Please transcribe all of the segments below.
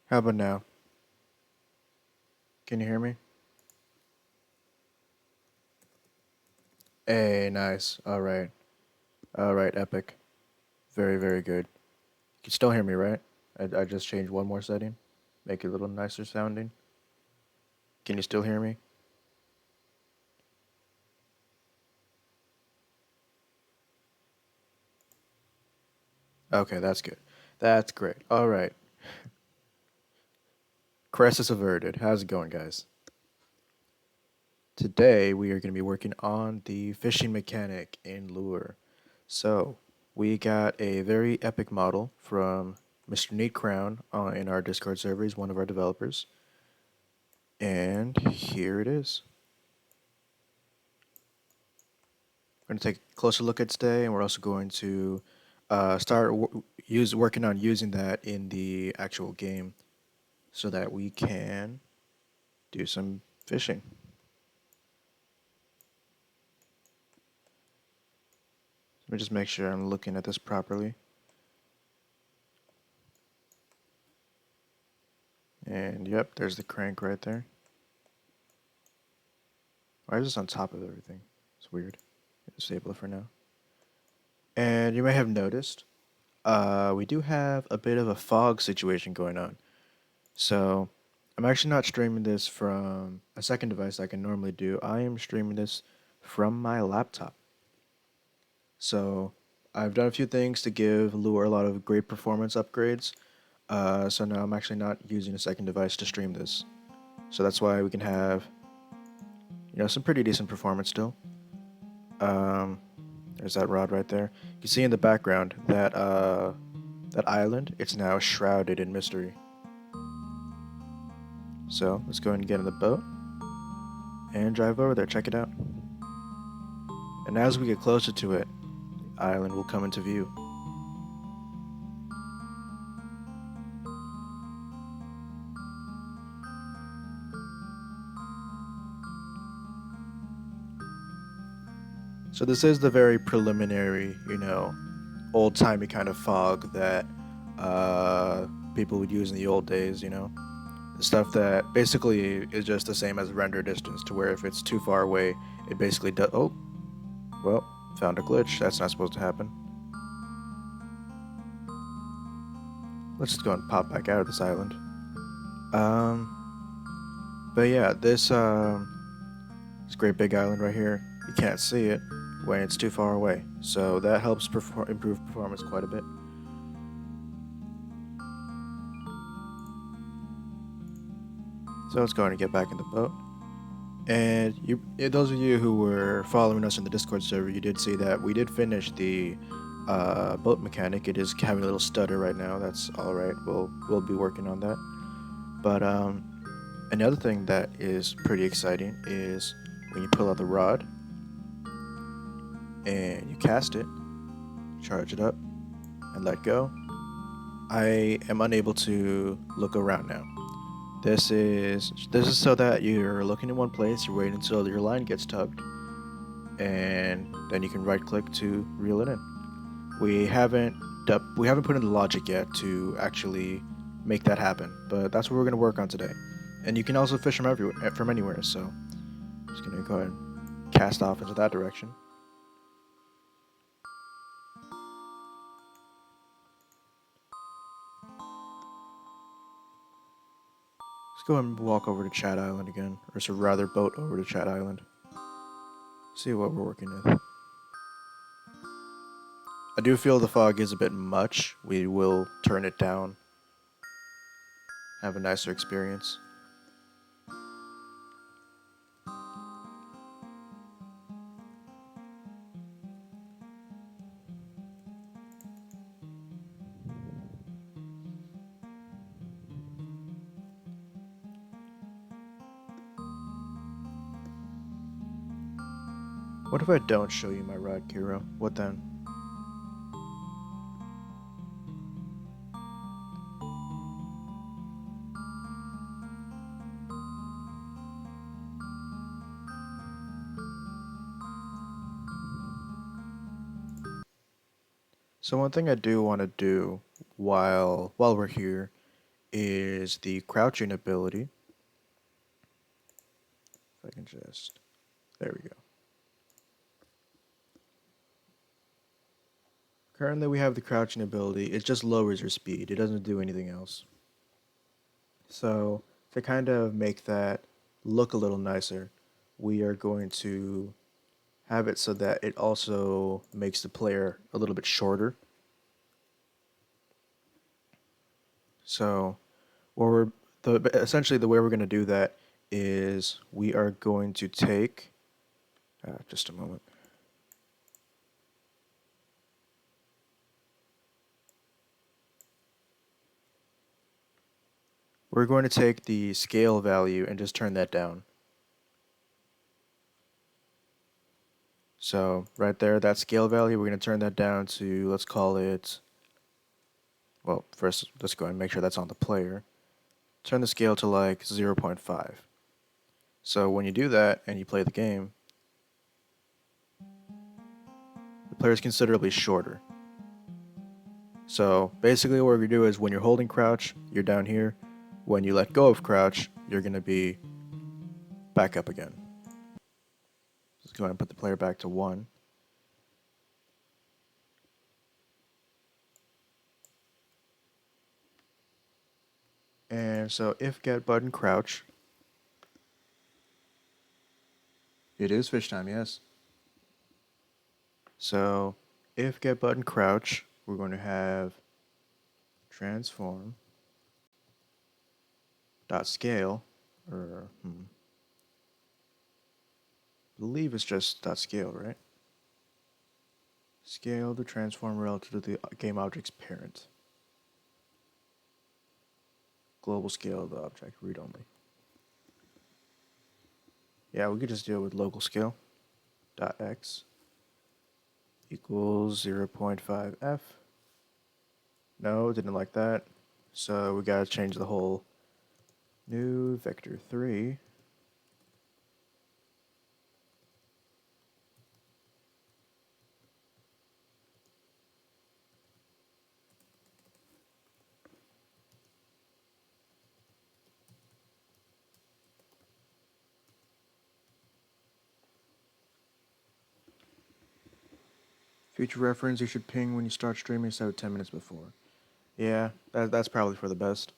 How about now? Can you hear me? Hey, nice. All right. All right, epic. Very, very good. You can still hear me, right? I just changed one more setting. Make it a little nicer sounding. Can you still hear me? Okay, that's good. That's great. All right. Crisis averted. How's it going, guys? Today, we are going to be working on the fishing mechanic in Lure. So, we got a very epic model from Mr. Neat Crown in our Discord server. He's one of our developers. And here it is. We're going to take a closer look at today, and we're also going to start working on using that in the actual game so that we can do some fishing. Let me just make sure I'm looking at this properly. And yep, there's the crank right there. Why is this on top of everything? It's weird. Disable it for now. And you may have noticed, we do have a bit of a fog situation going on. So I'm actually not streaming this from a second device like I normally do. I am streaming this from my laptop. So I've done a few things to give Lure a lot of great performance upgrades. So now I'm actually not using a second device to stream this. So that's why we can have, some pretty decent performance still. Um, there's that rod right there. You can see in the background that island. It's now shrouded in mystery. So let's go ahead and get in the boat and drive over there. Check it out. And as we get closer to it, the island will come into view. So this is the very preliminary, old-timey kind of fog that people would use in the old days, The stuff that basically is just the same as render distance, to where if it's too far away, it basically does... Oh, well, found a glitch. That's not supposed to happen. Let's just go and pop back out of this island. But yeah, this great big island right here, you can't see it when it's too far away. So that helps improve performance quite a bit. So let's go ahead and get back in the boat. And those of you who were following us in the Discord server, you did see that we did finish the boat mechanic. It is having a little stutter right now. That's all right. We'll be working on that. But another thing that is pretty exciting is when you pull out the rod and you cast it, charge it up, and let go. I am unable to look around now. This is so that you're looking in one place, you're waiting until your line gets tugged, and then you can right click to reel it in. We haven't put in the logic yet to actually make that happen, but that's what we're gonna work on today. And you can also fish from anywhere, so I'm just gonna go ahead and cast off into that direction. Let's go ahead and walk over to Chat Island again, or so rather boat over to Chat Island. See what we're working with. I do feel the fog is a bit much. We will turn it down. Have a nicer experience. What if I don't show you my rod, Kiro? What then? So one thing I do want to do while we're here is the crouching ability. If I can just, there we go. Currently we have the crouching ability. It just lowers your speed. It doesn't do anything else. So to kind of make that look a little nicer, we are going to have it so that it also makes the player a little bit shorter. So essentially the way we're going to do that is we are going to take, just a moment. We're going to take the scale value and just turn that down. So right there, that scale value, we're going to turn that down to, let's call it, well, first let's go ahead and make sure that's on the player. Turn the scale to like 0.5. So when you do that and you play the game, the player is considerably shorter. So basically what we do is when you're holding crouch, you're down here. When you let go of crouch, you're going to be back up again. Let's go ahead and put the player back to 1. And so if get button crouch, it is fish time, yes. So if get button crouch, we're going to have transform dot scale, or believe it's just dot scale, right? Scale the transform relative to the game object's parent. Global scale of the object, read only. Yeah, we could just deal with local scale dot x equals 0.5f. No, didn't like that. So we gotta change the whole new vector 3. Future reference, you should ping when you start streaming instead of 10 minutes before. Yeah, that's probably for the best.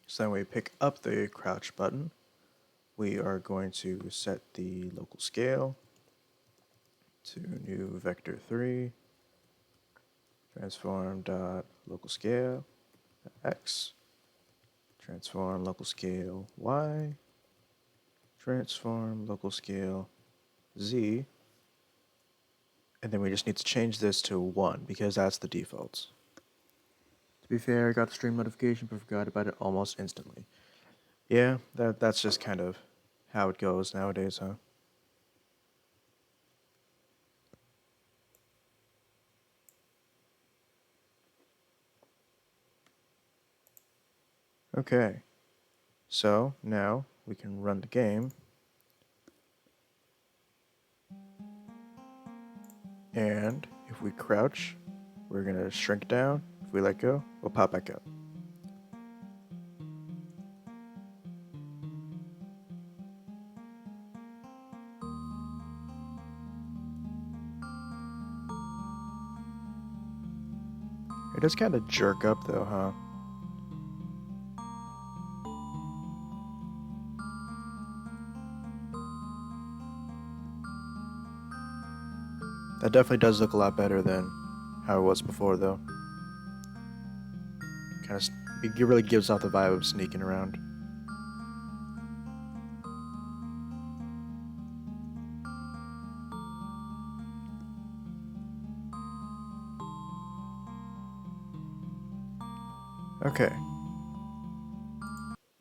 So then we pick up the crouch button. We are going to set the local scale to new vector 3, transform dot local scale x, transform local scale y, transform local scale z, and then we just need to change this to 1 because that's the default. To be fair, I got the stream notification but forgot about it almost instantly. Yeah, that's just kind of how it goes nowadays, huh? Okay, so now we can run the game. And if we crouch, we're going to shrink down. If we let go, we'll pop back up. It does kind of jerk up though, huh? That definitely does look a lot better than how it was before though. It really gives off the vibe of sneaking around. Okay.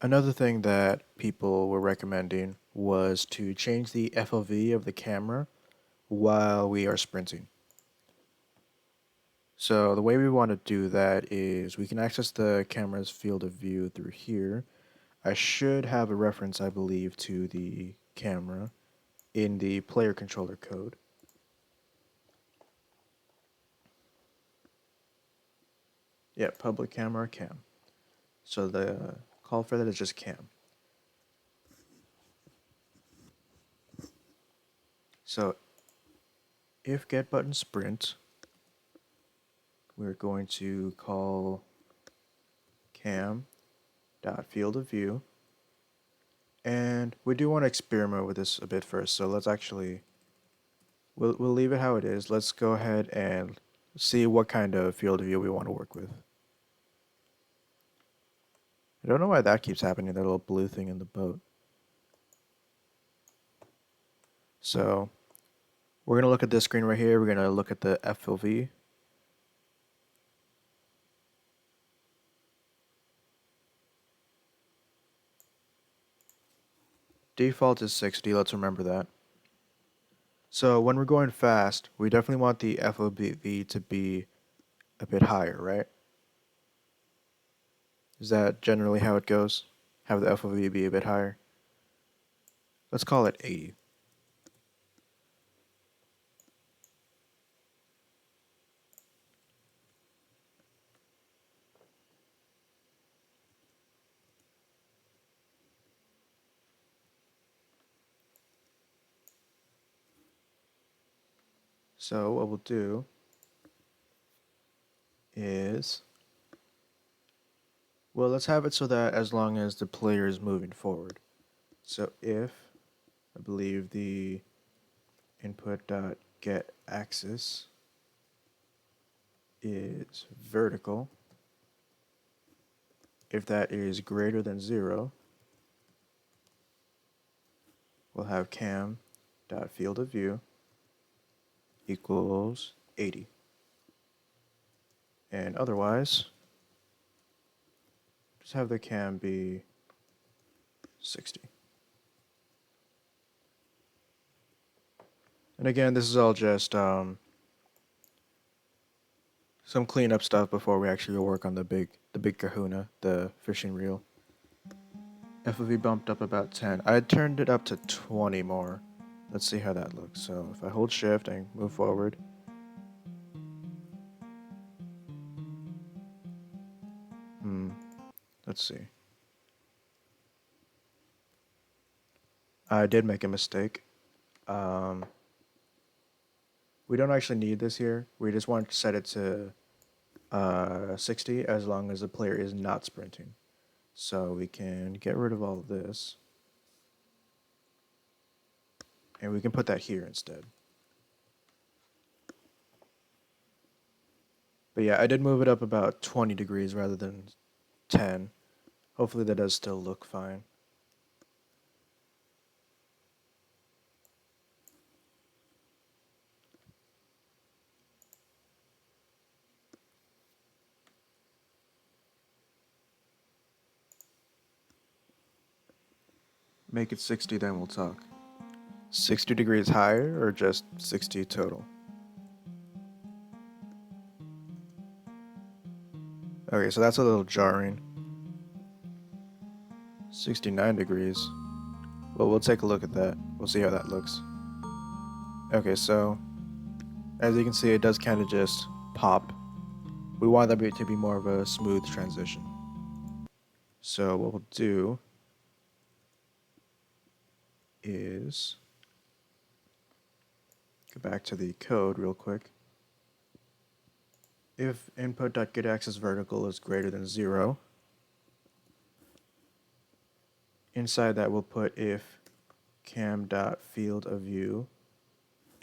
Another thing that people were recommending was to change the FOV of the camera while we are sprinting. So the way we want to do that is we can access the camera's field of view through here. I should have a reference, I believe, to the camera in the player controller code. Yeah, public camera cam. So the call for that is just cam. So if get button sprint, we're going to call cam dot field of view, and we do want to experiment with this a bit first. So let's actually we'll leave it how it is. Let's go ahead and see what kind of field of view we want to work with. I don't know why that keeps happening, that little blue thing in the boat. So we're going to look at this screen right here. We're going to look at the FOV. Default is 60, let's remember that. So when we're going fast, we definitely want the FOV to be a bit higher, right? Is that generally how it goes? Have the FOV be a bit higher? Let's call it 80. So what we'll do is, well, let's have it so that as long as the player is moving forward. So if, I believe the input.get axis is vertical, if that is greater than 0, we'll have cam.field of view equals 80. And otherwise, just have the cam be 60. And again, this is all just some cleanup stuff before we actually work on the big kahuna, the fishing reel. FOV bumped up about 10. I turned it up to 20 more. Let's see how that looks. So if I hold shift and move forward, let's see. I did make a mistake. We don't actually need this here. We just want to set it to 60 as long as the player is not sprinting. So we can get rid of all of this. And we can put that here instead. But yeah, I did move it up about 20 degrees rather than 10. Hopefully that does still look fine. Make it 60, then we'll talk. 60 degrees higher or just 60 total? Okay, so that's a little jarring. 69 degrees. Well, we'll take a look at that. We'll see how that looks. Okay, so as you can see, it does kind of just pop. We want that to be more of a smooth transition. So what we'll do is go back to the code real quick. If input.getAxis vertical is greater than 0, inside that we'll put if cam.field of view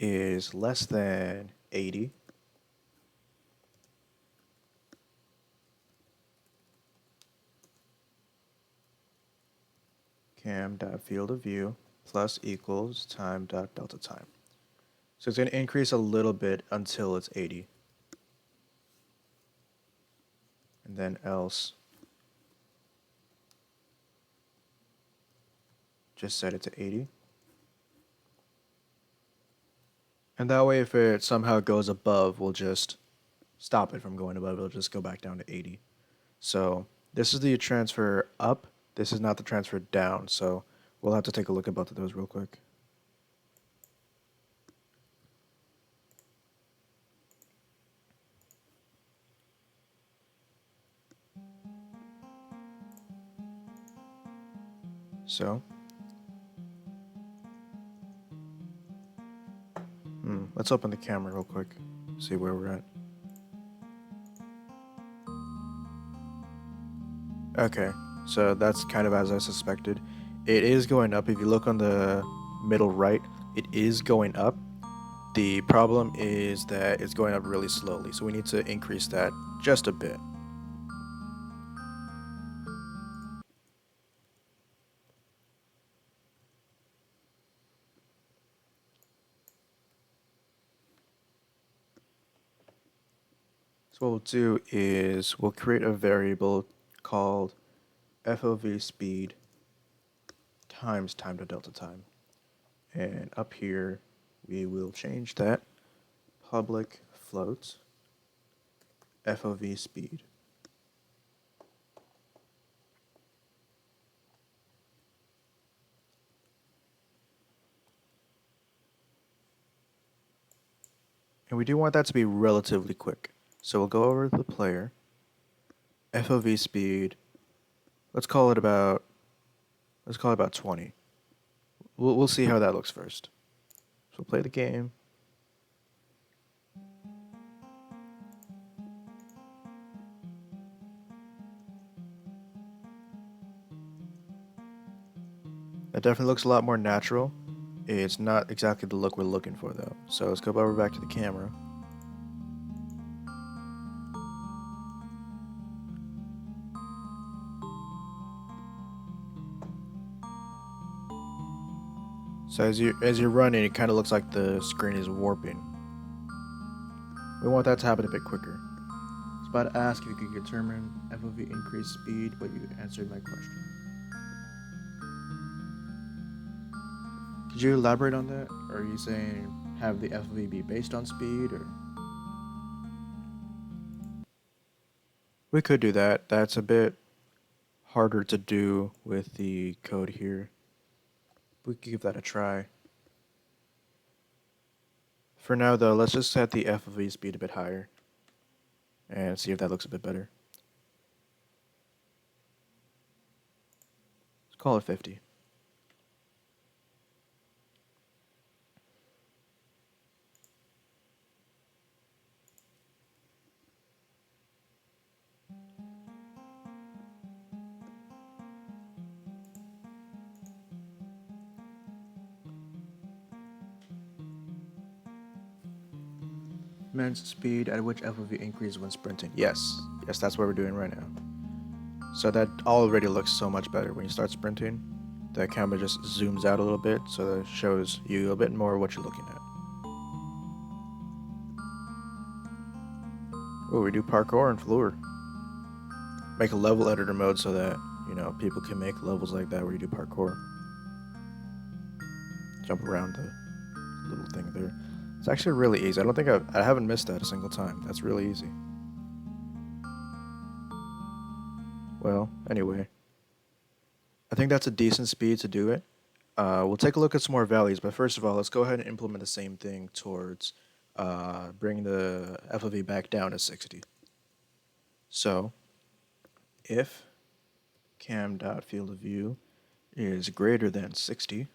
is less than 80, cam.field of view plus equals time.delta time. So it's going to increase a little bit until it's 80. And then else, just set it to 80. And that way if it somehow goes above, we'll just stop it from going above. It'll just go back down to 80. So this is the transfer up. This is not the transfer down. So we'll have to take a look at both of those real quick. So, let's open the camera real quick, see where we're at. Okay, so that's kind of as I suspected. It is going up. If you look on the middle right, it is going up. The problem is that it's going up really slowly, so we need to increase that just a bit. So what we'll do is we'll create a variable called FOV speed times time to delta time. And up here, we will change that public float FOV speed. And we do want that to be relatively quick. So we'll go over to the player, FOV speed, let's call it about 20. We'll see how that looks first. So we'll play the game. That definitely looks a lot more natural. It's not exactly the look we're looking for though. So let's go over back to the camera. So as you're running, it kind of looks like the screen is warping. We want that to happen a bit quicker. I was about to ask if you could determine FOV increase speed, but you answered my question. Could you elaborate on that? Or are you saying have the FOV be based on speed, or? We could do that. That's a bit harder to do with the code here. We could give that a try. For now though, let's just set the FOV speed a bit higher and see if that looks a bit better. Let's call it 50. Manage speed at which FOV increases when sprinting. Yes, that's what we're doing right now. So that already looks so much better when you start sprinting. The camera just zooms out a little bit, so that shows you a bit more what you're looking at. Oh, we do parkour and floor. Make a level editor mode so that, people can make levels like that where you do parkour. Jump around the little thing there. It's actually really easy. I haven't missed that a single time. That's really easy. Well, anyway. I think that's a decent speed to do it. We'll take a look at some more values, but first of all, let's go ahead and implement the same thing towards bringing the FOV back down to 60. So, if cam.fieldofview is greater than 60,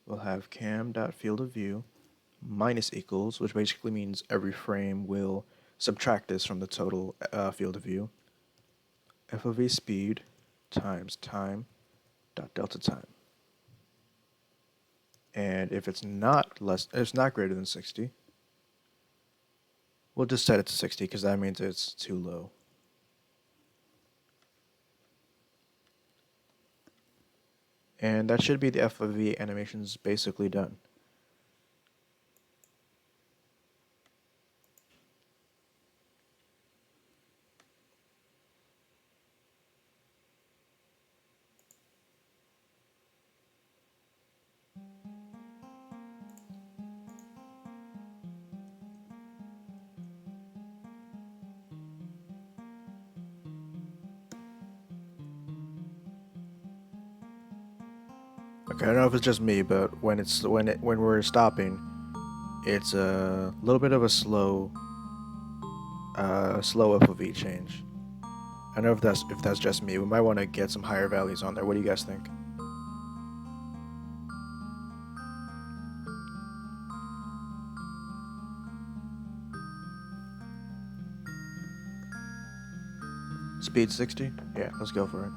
we'll have cam.fieldofview minus equals, which basically means every frame will subtract this from the total field of view, FOV speed times time dot delta time. And if it's not greater than 60, we'll just set it to 60 because that means it's too low. And that should be the FOV animations basically done. Okay, I don't know if it's just me, but when we're stopping, it's a little bit of a slow FOV change. I don't know if that's just me. We might want to get some higher values on there. What do you guys think? Speed 60? Yeah, let's go for it.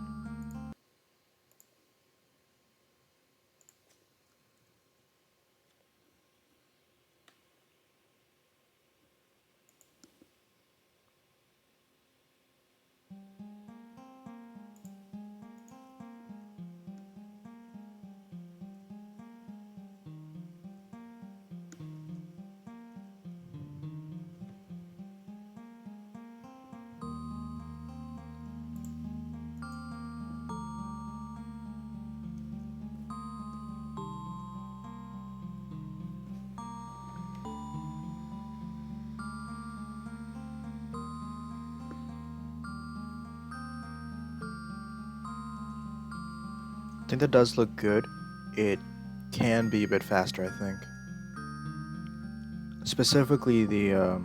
I think that does look good. It can be a bit faster, I think. Specifically, the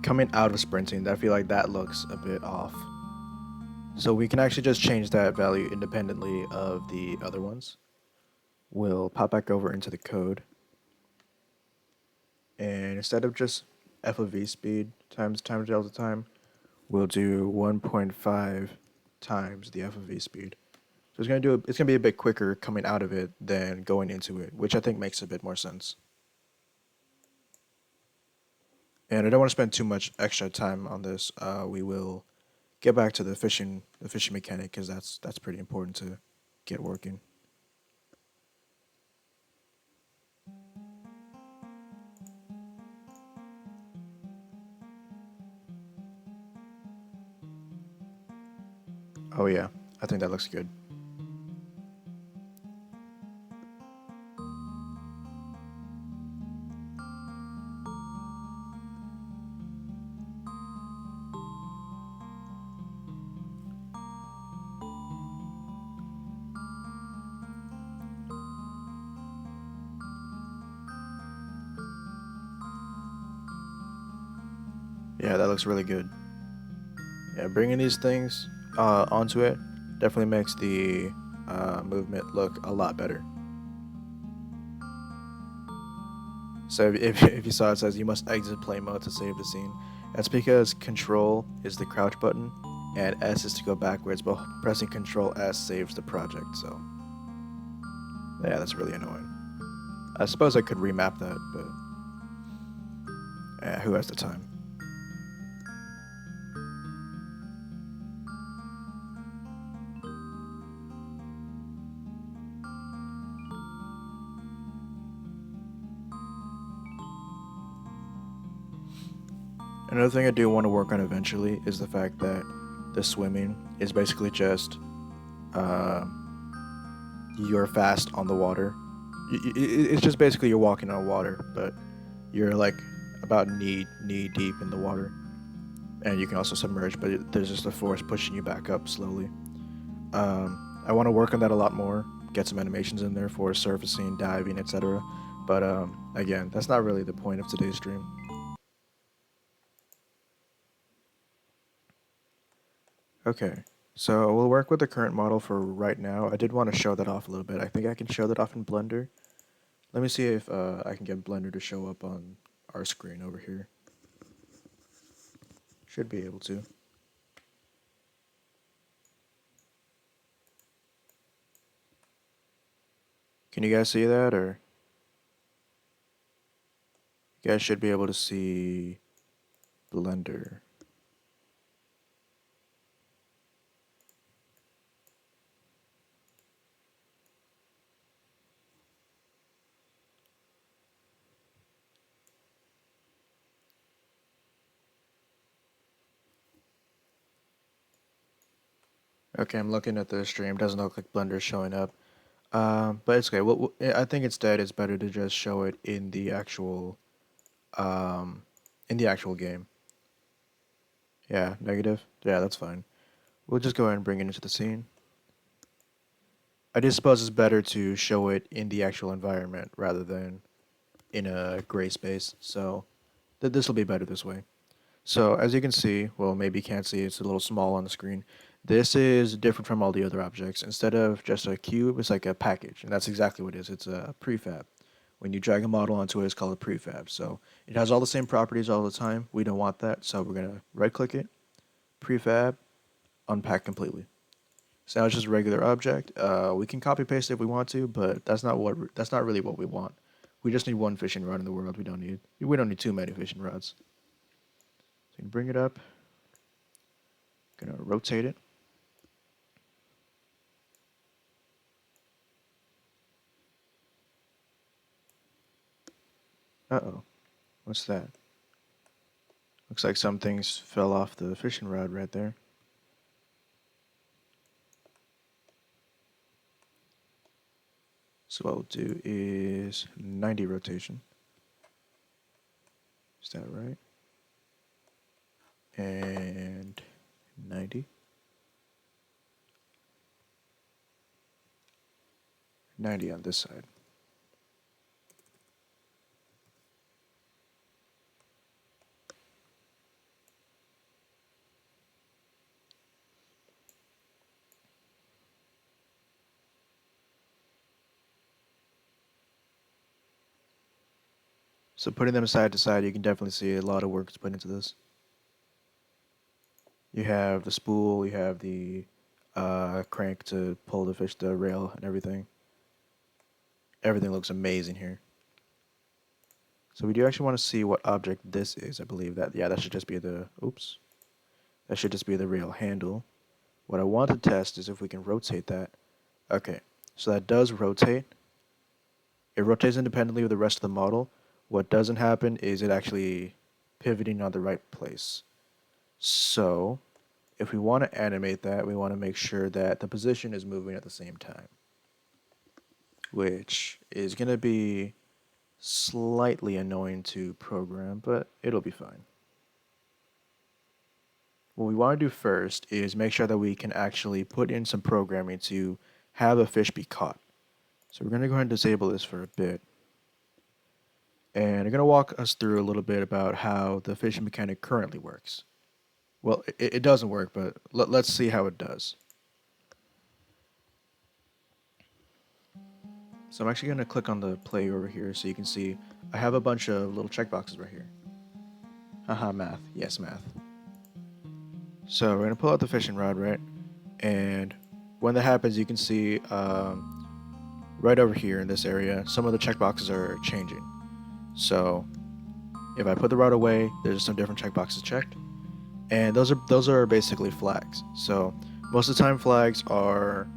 coming out of sprinting, I feel like that looks a bit off. So we can actually just change that value independently of the other ones. We'll pop back over into the code, and instead of just FOV speed times time delta time, we'll do 1.5 times the FOV speed. So it's gonna be a bit quicker coming out of it than going into it, which I think makes a bit more sense. And I don't want to spend too much extra time on this. We will get back to the fishing mechanic because that's pretty important to get working. Oh yeah, I think that looks good. Yeah, that looks really good. Yeah, bringing these things onto it definitely makes the movement look a lot better. So if you saw it says you must exit play mode to save the scene, that's because Control is the crouch button and S is to go backwards, but pressing Control S saves the project. So yeah, that's really annoying. I suppose I could remap that, but yeah, who has the time? Another thing I do want to work on eventually is the fact that the swimming is basically just uh, you're fast on the water. It's just basically you're walking on water, but you're like about knee deep in the water, and you can also submerge, but there's just a force pushing you back up slowly. I want to work on that a lot more. Get some animations in there for surfacing, diving, etc. But again, that's not really the point of today's stream. Okay, so we'll work with the current model for right now. I did want to show that off a little bit. I think I can show that off in Blender. Let me see if I can get Blender to show up on our screen over here. Should be able to. Can you guys see that, or you guys should be able to see Blender? Okay, I'm looking at the stream. Doesn't look like Blender's showing up. But it's okay. I think instead it's better to just show it um, in the actual game. Yeah, negative. Yeah, that's fine. We'll just go ahead and bring it into the scene. I just suppose it's better to show it in the actual environment rather than in a gray space. So this will be better this way. So as you can see, well, maybe you can't see, it's a little small on the screen. This is different from all the other objects. Instead of just a cube, it's like a package, and that's exactly what it is. It's a prefab. When you drag a model onto it, it's called a prefab. So it has all the same properties all the time. We don't want that, so we're gonna right-click it, prefab, unpack completely. So now it's just a regular object. We can copy paste it if we want to, but that's not really what we want. We just need one fishing rod in the world. We don't need too many fishing rods. So you can bring it up. Gonna rotate it. Uh-oh. What's that? Looks like some things fell off the fishing rod right there. So what we'll do is 90 rotation. Is that right? And 90. 90 on this side. So putting them side to side, you can definitely see a lot of work is put into this. You have the spool, you have the crank to pull the fish, the rail, and everything. Everything looks amazing here. So we do actually want to see what object this is. I believe that, yeah, that should just be the, oops. That should just be the rail handle. What I want to test is if we can rotate that. Okay, so that does rotate. It rotates independently of the rest of the model. What doesn't happen is it actually pivoting on the right place. So if we want to animate that, we want to make sure that the position is moving at the same time, which is going to be slightly annoying to program, but it'll be fine. What we want to do first is make sure that we can actually put in some programming to have a fish be caught. So we're going to go ahead and disable this for a bit. And I'm going to walk us through a little bit about how the fishing mechanic currently works. Well, it doesn't work, but let's see how it does. So I'm actually going to click on the play over here so you can see I have a bunch of little checkboxes right here. Haha, math. Yes, math. So we're going to pull out the fishing rod, right? And when that happens, you can see right over here in this area, some of the checkboxes are changing. So if I put the rod away, there's some different checkboxes checked. And those are basically flags. So most of the time flags are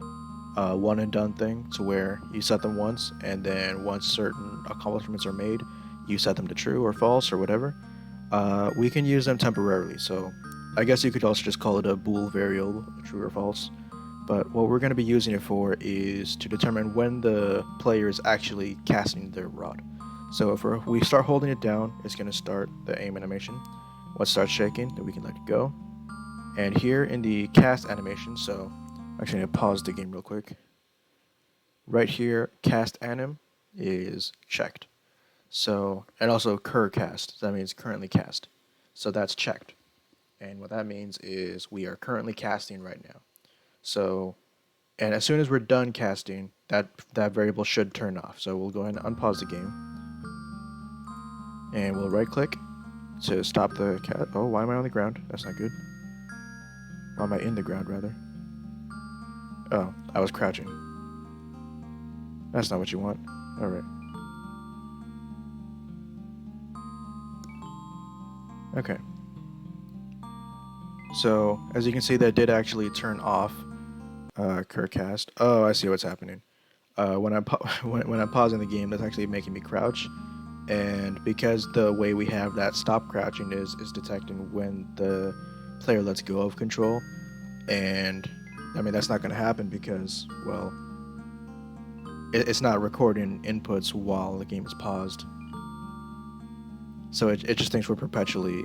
one and done thing, to where you set them once, and then once certain accomplishments are made, you set them to true or false or whatever. We can use them temporarily, so I guess you could also just call it a bool variable, true or false. But what we're going to be using it for is to determine when the player is actually casting their rod. So if we start holding it down, it's going to start the aim animation. Once it starts shaking, then we can let it go. And here in the cast animation, so I'm actually going to pause the game real quick. Right here, cast anim is checked. So, and also cur cast, that means currently cast. So that's checked. And what that means is we are currently casting right now. So, and as soon as we're done casting, that variable should turn off. So we'll go ahead and unpause the game. And we'll right click to stop the cat. Oh, why am I on the ground? That's not good. Why am I in the ground, rather? Oh, I was crouching. That's not what you want. Alright. Okay. So, as you can see, that did actually turn off Curcast. Oh, I see what's happening. When I'm when I'm pausing the game, that's actually making me crouch. And because the way we have that stop crouching is detecting when the player lets go of control. And, I mean, that's not going to happen because, well, it's not recording inputs while the game is paused. So it just thinks we're perpetually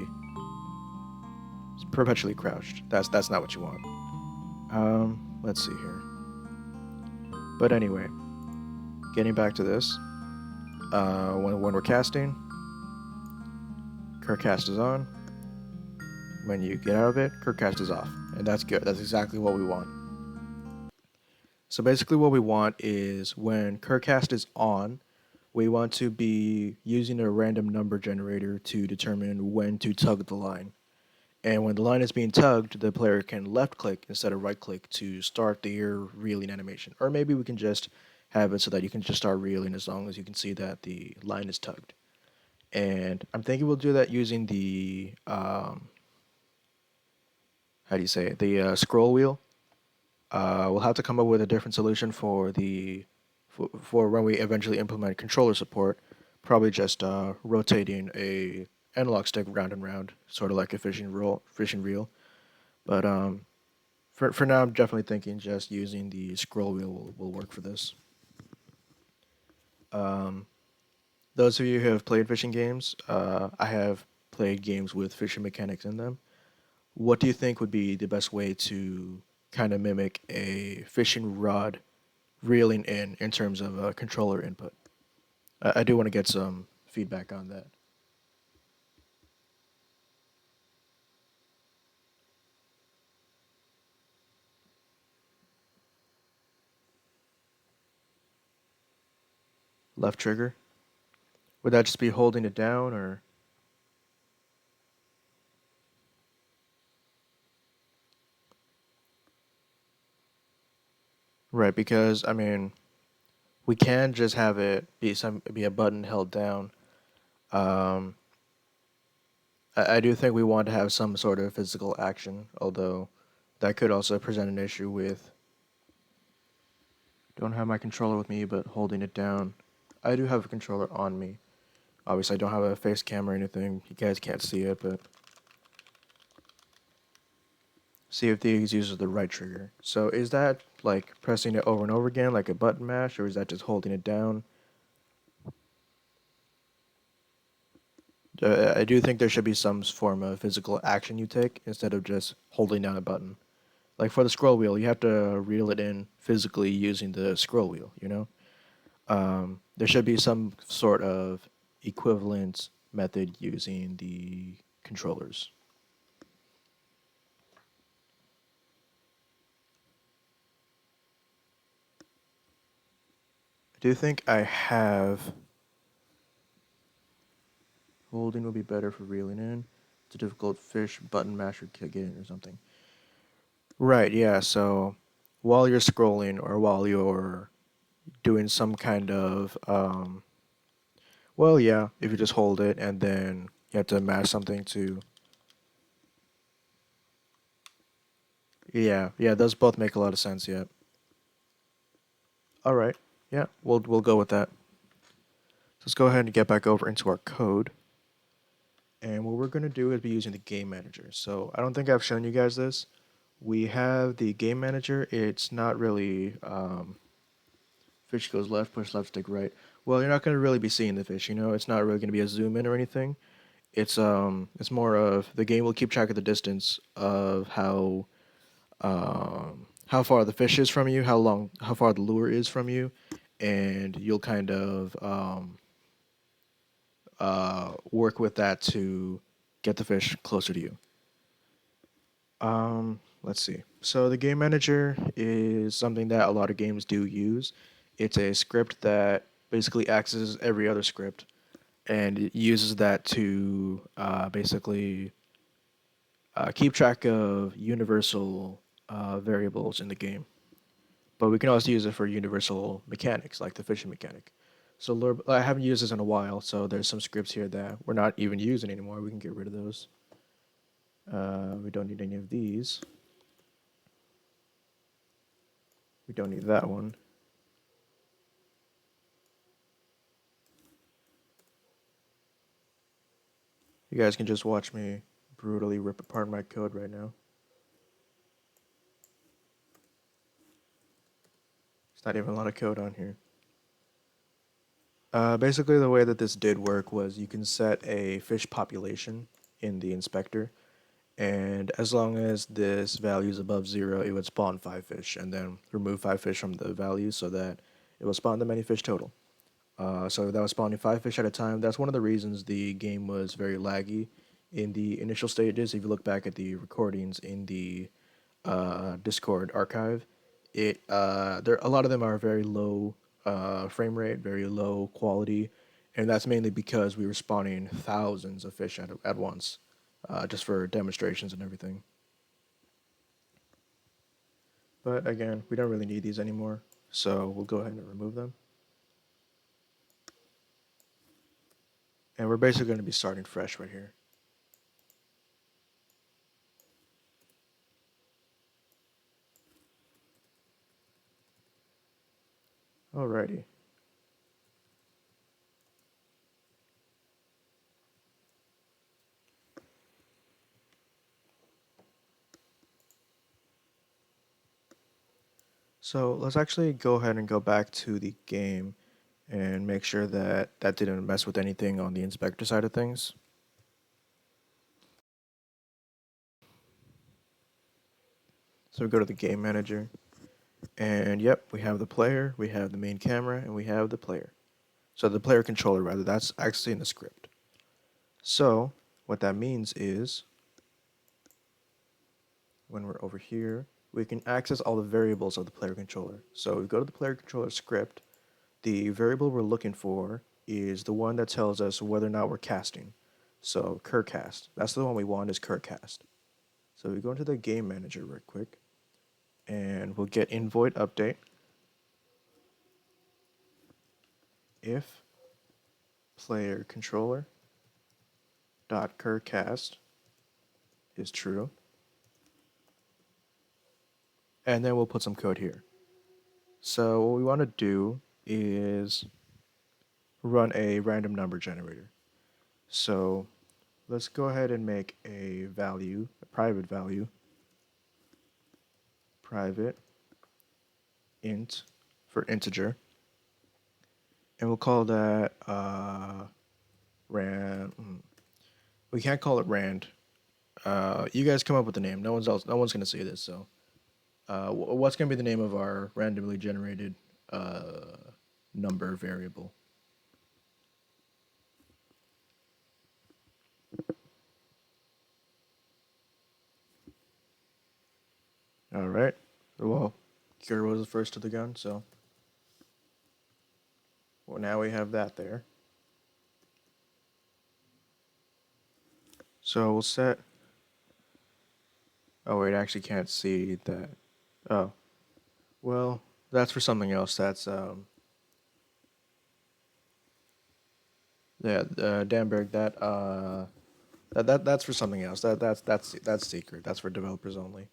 crouched. That's not what you want. Let's see here. But anyway, getting back to this, when we're casting, Cast is on. When you get out of it, Cast is off. And that's good. That's exactly what we want. So basically what we want is when Cast is on, we want to be using a random number generator to determine when to tug the line. And when the line is being tugged, the player can left click instead of right click to start their reeling animation. Or maybe we can just have it so that you can just start reeling as long as you can see that the line is tugged. And I'm thinking we'll do that using the, how do you say it, the scroll wheel. We'll have to come up with a different solution for for when we eventually implement controller support. Probably just rotating a analog stick round and round, sort of like a fishing reel. But for now, I'm definitely thinking just using the scroll wheel will work for this. Um, those of you who have played fishing games, I have played games with fishing mechanics in them. What do you think would be the best way to kind of mimic a fishing rod reeling in terms of controller input? I do want to get some feedback on that. Left trigger? Would that just be holding it down or? Right, because I mean, we can just have it be a button held down. Um, I do think we want to have some sort of physical action, although that could also present an issue with don't have my controller with me, but holding it down. I do have a controller on me. Obviously, I don't have a face cam or anything. You guys can't see it, but see if these uses the right trigger. So is that like pressing it over and over again, like a button mash, or is that just holding it down? I do think there should be some form of physical action you take instead of just holding down a button. Like for the scroll wheel, you have to reel it in physically using the scroll wheel, you know? There should be some sort of equivalent method using the controllers. I do think I have holding will be better for reeling in. It's a difficult fish button mash or kick in or something. Right, yeah, so while you're scrolling or while you're doing some kind of well, yeah, if you just hold it and then you have to mash something to yeah, those both make a lot of sense, yeah. All right. Yeah, we'll go with that. So let's go ahead and get back over into our code. And what we're going to do is be using the game manager. So I don't think I've shown you guys this. We have the game manager. It's not really fish goes left, push left, stick right. Well, you're not going to really be seeing the fish. You know, it's not really going to be a zoom in or anything. It's more of the game will keep track of the distance of how far the fish is from you, how far the lure is from you, and you'll kind of work with that to get the fish closer to you. Let's see. So the game manager is something that a lot of games do use. It's a script that basically acts as every other script, and it uses that to basically keep track of universal variables in the game. But we can also use it for universal mechanics, like the fishing mechanic. So I haven't used this in a while, so there's some scripts here that we're not even using anymore. We can get rid of those. We don't need any of these. We don't need that one. You guys can just watch me brutally rip apart my code right now. It's not even a lot of code on here. Basically, the way that this did work was you can set a fish population in the inspector, And as long as this value is above 0, it would spawn 5 fish, and then remove 5 fish from the value so that it will spawn the many fish total. So that was spawning 5 fish at a time. That's one of the reasons the game was very laggy in the initial stages. If you look back at the recordings in the Discord archive, there a lot of them are very low frame rate, very low quality, and that's mainly because we were spawning thousands of fish at once, just for demonstrations and everything. But again, we don't really need these anymore, so we'll go ahead and remove them. And we're basically going to be starting fresh right here. Alrighty. So let's actually go ahead and go back to the game and make sure that that didn't mess with anything on the inspector side of things. So we go to the game manager, and yep, we have the player, we have the main camera, and we have the player. So the player controller, rather, that's actually in the script. So what that means is when we're over here, we can access all the variables of the player controller. So we go to the player controller script. The variable we're looking for is the one that tells us whether or not we're casting. So curcast, that's the one we want, is curcast. So we go into the game manager real quick, and we'll get in void update if player controller dot curcast is true, and then we'll put some code here. So what we want to do is run a random number generator. So let's go ahead and make a value, a private value, private int for integer, and we'll call that rand. We can't call it rand. You guys come up with the name. No one's gonna see this. So, what's gonna be the name of our randomly generated number variable? All right. Well, Cure was the first to the gun, so well, now we have that there. So we'll set. Oh wait, I actually can't see that. Oh, well, that's for something else. That's yeah, Danberg. That's for something else. That's secret. That's for developers only.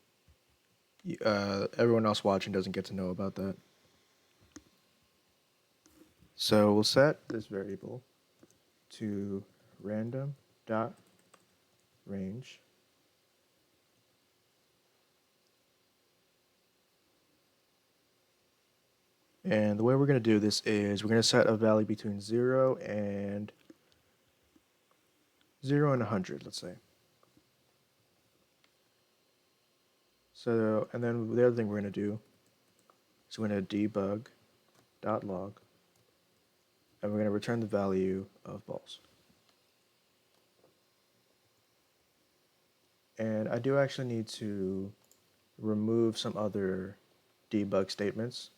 Everyone else watching doesn't get to know about that. So we'll set this variable to random dot range, and the way we're going to do this is we're going to set a value between 0 and 100, let's say. So, and then the other thing we're going to do is we're going to debug dot log, and we're going to return the value of balls. And I do actually need to remove some other debug statements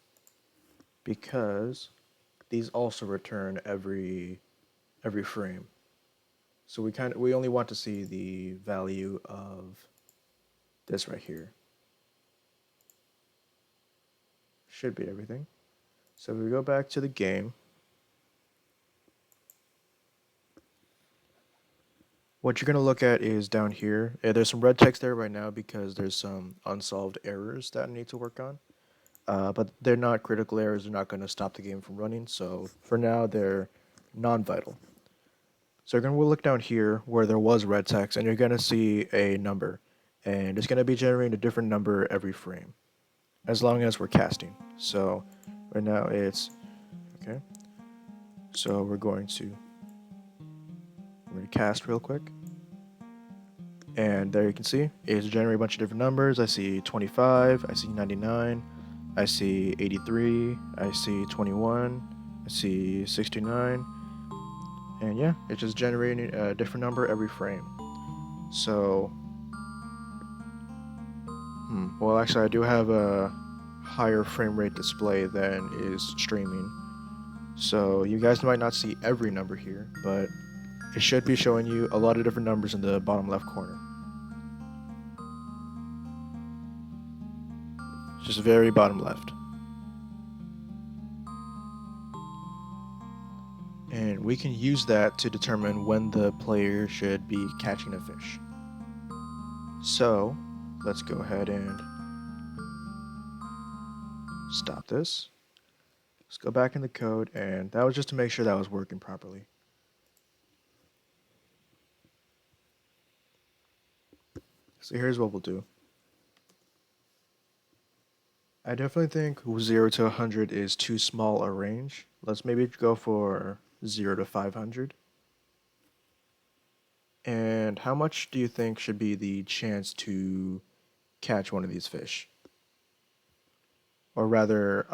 because these also return every frame. So we only want to see the value of this right here. Should be everything. So if we go back to the game, what you're going to look at is down here. There's some red text there right now because there's some unsolved errors that I need to work on. But they're not critical errors. They're not going to stop the game from running. So for now, they're non-vital. So you're going to look down here where there was red text, and you're going to see a number. And it's going to be generating a different number every frame, as long as we're casting. So right now it's, okay. So we're going to cast real quick. And there you can see it's generating a bunch of different numbers. I see 25, I see 99, I see 83, I see 21, I see 69, and yeah, it's just generating a different number every frame. So, well, actually, I do have a higher frame rate display than is streaming. So you guys might not see every number here, but it should be showing you a lot of different numbers in the bottom left corner. Just very bottom left. And we can use that to determine when the player should be catching a fish. So let's go ahead and stop this. Let's go back in the code, and that was just to make sure that was working properly. So here's what we'll do. I definitely think 0 to 100 is too small a range. Let's maybe go for 0 to 500. And how much do you think should be the chance to catch one of these fish? Or rather,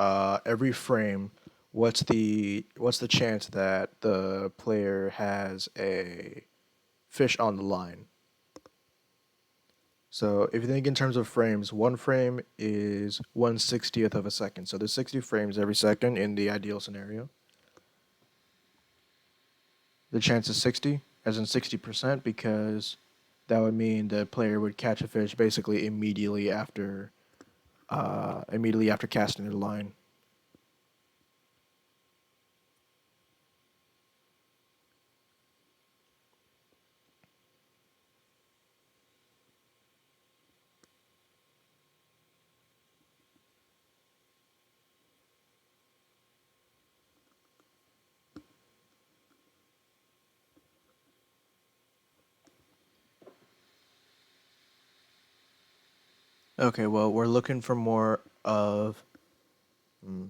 every frame, what's the chance that the player has a fish on the line? So if you think in terms of frames, one frame is 1/60th of a second. So there's 60 frames every second in the ideal scenario. The chance is 60, as in 60%, because that would mean the player would catch a fish basically immediately after casting the line. Okay, well, we're looking for more of. Hmm,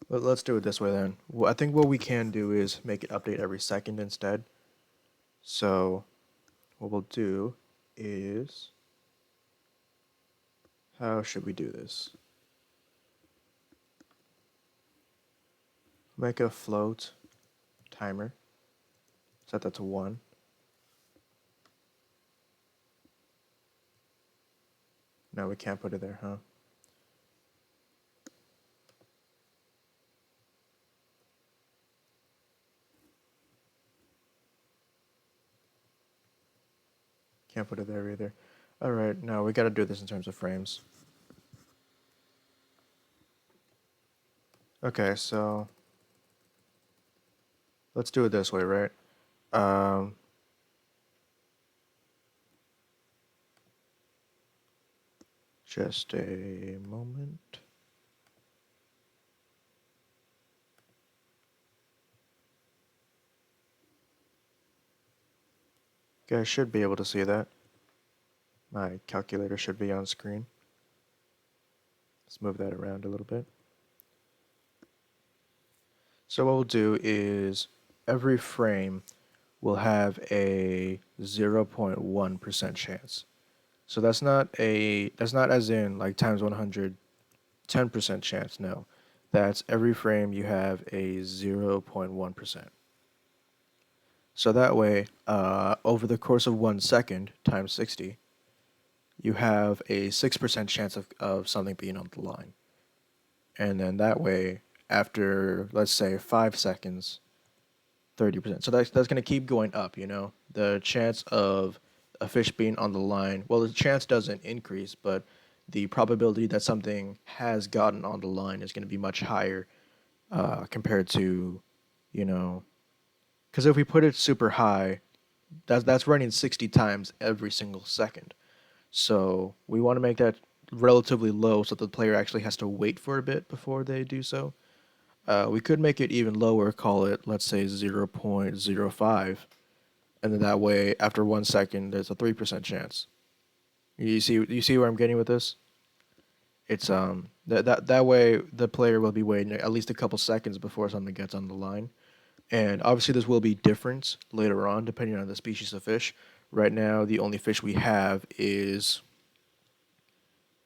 let's do it this way then. Well, I think what we can do is make it update every second instead. So what we'll do is, how should we do this? Make a float timer. Set that to 1. No, we can't put it there, huh? Can't put it there either. Alright, now we gotta do this in terms of frames. Okay, so let's do it this way, right? Um, just a moment. You guys should be able to see that. My calculator should be on screen. Let's move that around a little bit. So what we'll do is every frame will have a 0.1% chance. So that's not as in like times 100, 10% chance, no. That's every frame you have a 0.1%. So that way, over the course of 1 second times 60, you have a 6% chance of something being on the line. And then that way, after, let's say, 5 seconds, 30%. So that's going to keep going up, you know? The chance of a fish being on the line, well, the chance doesn't increase, but the probability that something has gotten on the line is going to be much higher compared to, you know, because if we put it super high, that's running 60 times every single second. So we want to make that relatively low so the player actually has to wait for a bit before they do so. We could make it even lower, call it, let's say, 0.05, and then that way, after 1 second, there's a 3% chance. You see where I'm getting with this? It's that way the player will be waiting at least a couple seconds before something gets on the line. And obviously this will be different later on depending on the species of fish. Right now, the only fish we have is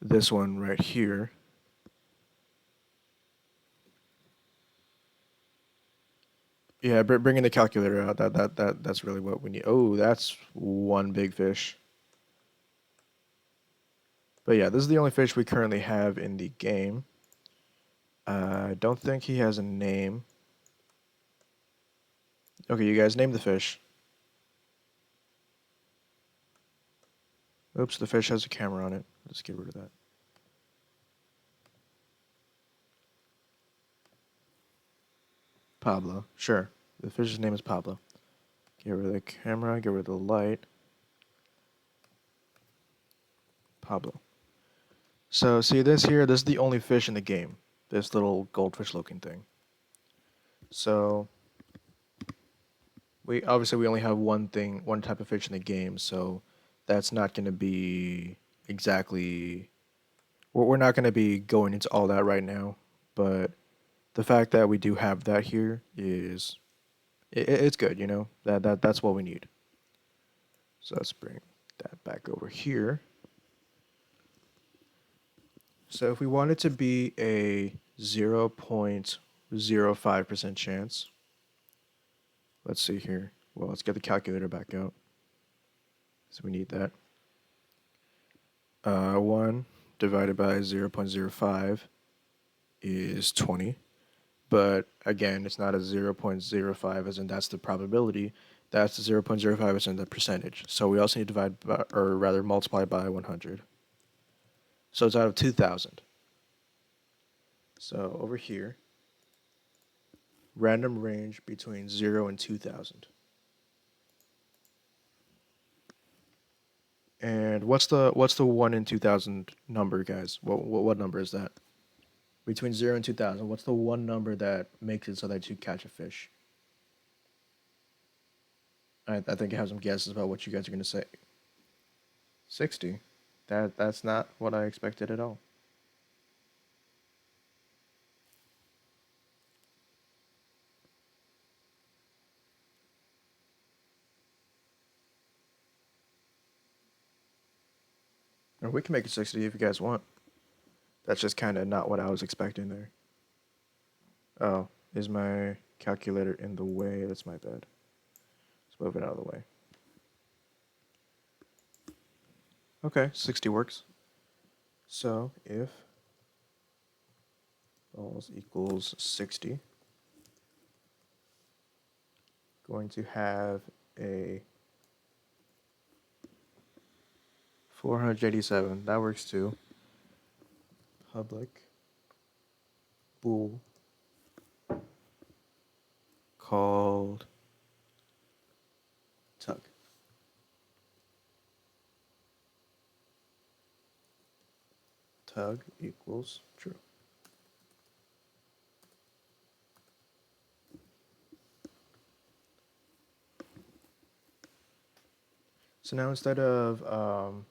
this one right here. Yeah, bringing the calculator out. That's really what we need. Oh, that's one big fish. But yeah, this is the only fish we currently have in the game. I don't think he has a name. Okay, you guys name the fish. Oops, the fish has a camera on it. Let's get rid of that. Pablo. Sure. The fish's name is Pablo. Get rid of the camera, get rid of the light. Pablo. So see this here, this is the only fish in the game. This little goldfish looking thing. So we only have one type of fish in the game, so that's not gonna be exactly we're not gonna be going into all that right now, but the fact that we do have that here is it's good, you know? That's what we need. So let's bring that back over here. So if we want it to be a 0.05% chance, let's see here. Well, let's get the calculator back out. So we need that. 1 divided by 0.05 is 20. But again, it's not a 0.05 as in that's the probability. That's the 0.05 as in the percentage. So we also need to divide by, or rather multiply by 100. So it's out of 2,000. So over here, random range between 0 and 2,000. And what's the 1 in 2,000 number, guys? What number is that? Between 0 and 2,000, what's the one number that makes it so that you catch a fish? I think I have some guesses about what you guys are going to say. 60. That's not what I expected at all. Or we can make it 60 if you guys want. That's just kind of not what I was expecting there. Oh, is my calculator in the way? That's my bad. Let's move it out of the way. Okay, 60 works. So if balls equals 60, going to have a 487. That works too. Public bool called tug. Tug equals true. So now instead of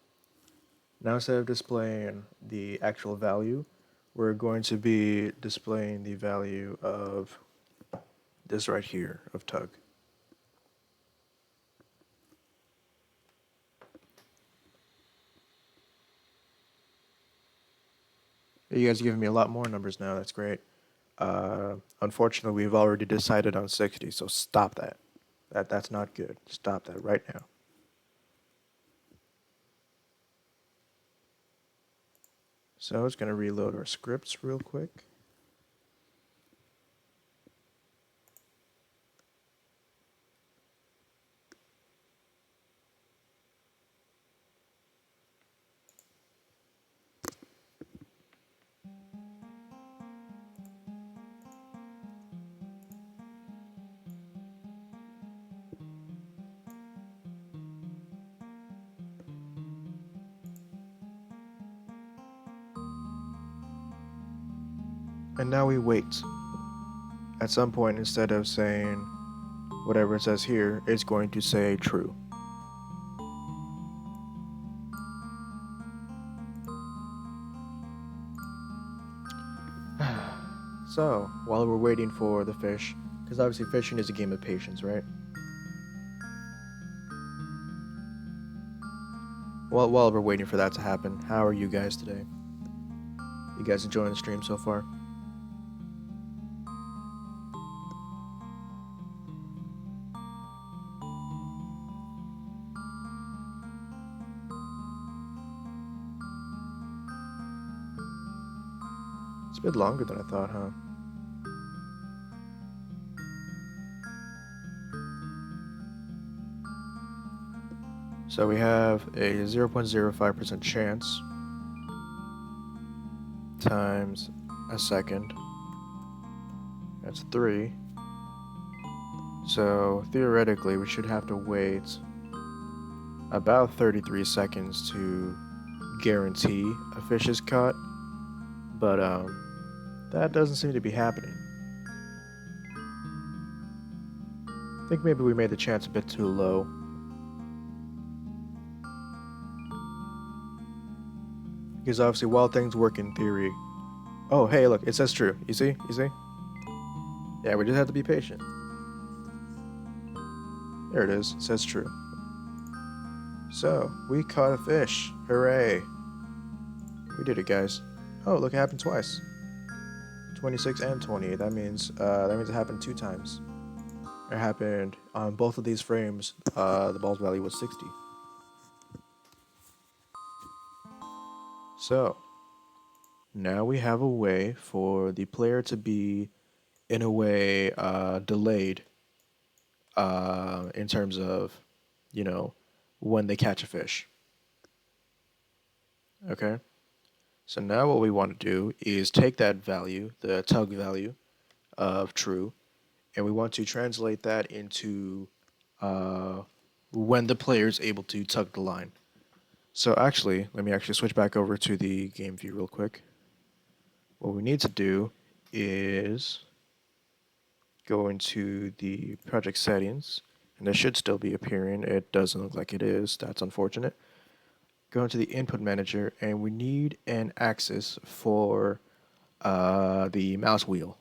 displaying the actual value, we're going to be displaying the value of this right here of tug. You guys are giving me a lot more numbers now. That's great. Unfortunately, we've already decided on 60, so stop that. That's not good. Stop that right now. So it's going to reload our scripts real quick. And now we wait. At some point, instead of saying whatever it says here, it's going to say true. So, while we're waiting for the fish, because obviously fishing is a game of patience, right? while we're waiting for that to happen, how are you guys today? You guys enjoying the stream so far? It's a bit longer than I thought, huh? So we have a 0.05% chance times a second. That's 3. So theoretically, we should have to wait about 33 seconds to guarantee a fish is caught. But that doesn't seem to be happening. I think maybe we made the chance a bit too low. Because obviously, while things work in theory... Oh, hey, look, it says true. You see? You see? Yeah, we just have to be patient. There it is. It says true. So, we caught a fish. Hooray. We did it, guys. Oh, look, it happened twice. 26 and 28. That means it happened 2 times. It happened on both of these frames. The ball's value was 60. So, now we have a way for the player to be, in a way, delayed in terms of, you know, when they catch a fish. Okay? So now what we want to do is take that value, the tug value of true, and we want to translate that into when the player is able to tug the line. So actually, let me actually switch back over to the game view real quick. What we need to do is go into the project settings, and this should still be appearing. It doesn't look like it is. That's unfortunate. Go into the input manager, and we need an axis for the mouse wheel,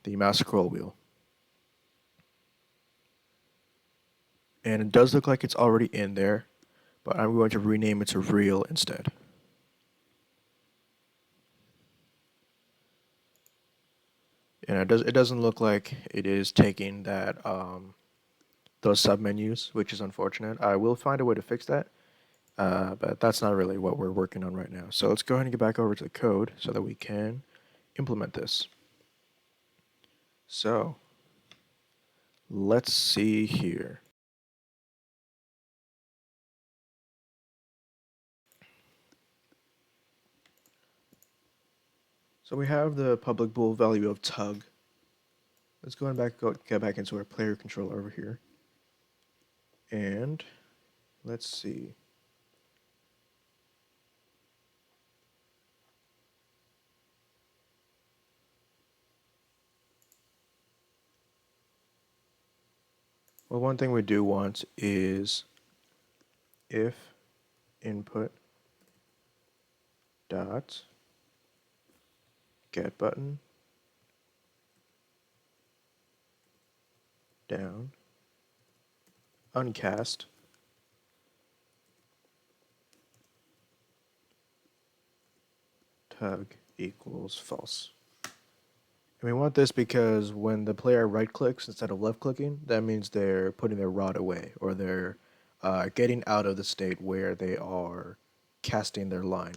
the mouse scroll wheel. And it does look like it's already in there, but I'm going to rename it to reel instead. And it doesn't look like it is taking that those submenus, which is unfortunate. I will find a way to fix that, but that's not really what we're working on right now. So let's go ahead and get back over to the code so that we can implement this. So let's see here. So we have the public bool value of tug. Let's get back into our player controller over here. And let's see. Well, one thing we do want is if input dot get button down uncast tug equals false. And we want this because when the player right clicks instead of left clicking, that means they're putting their rod away, or they're getting out of the state where they are casting their line.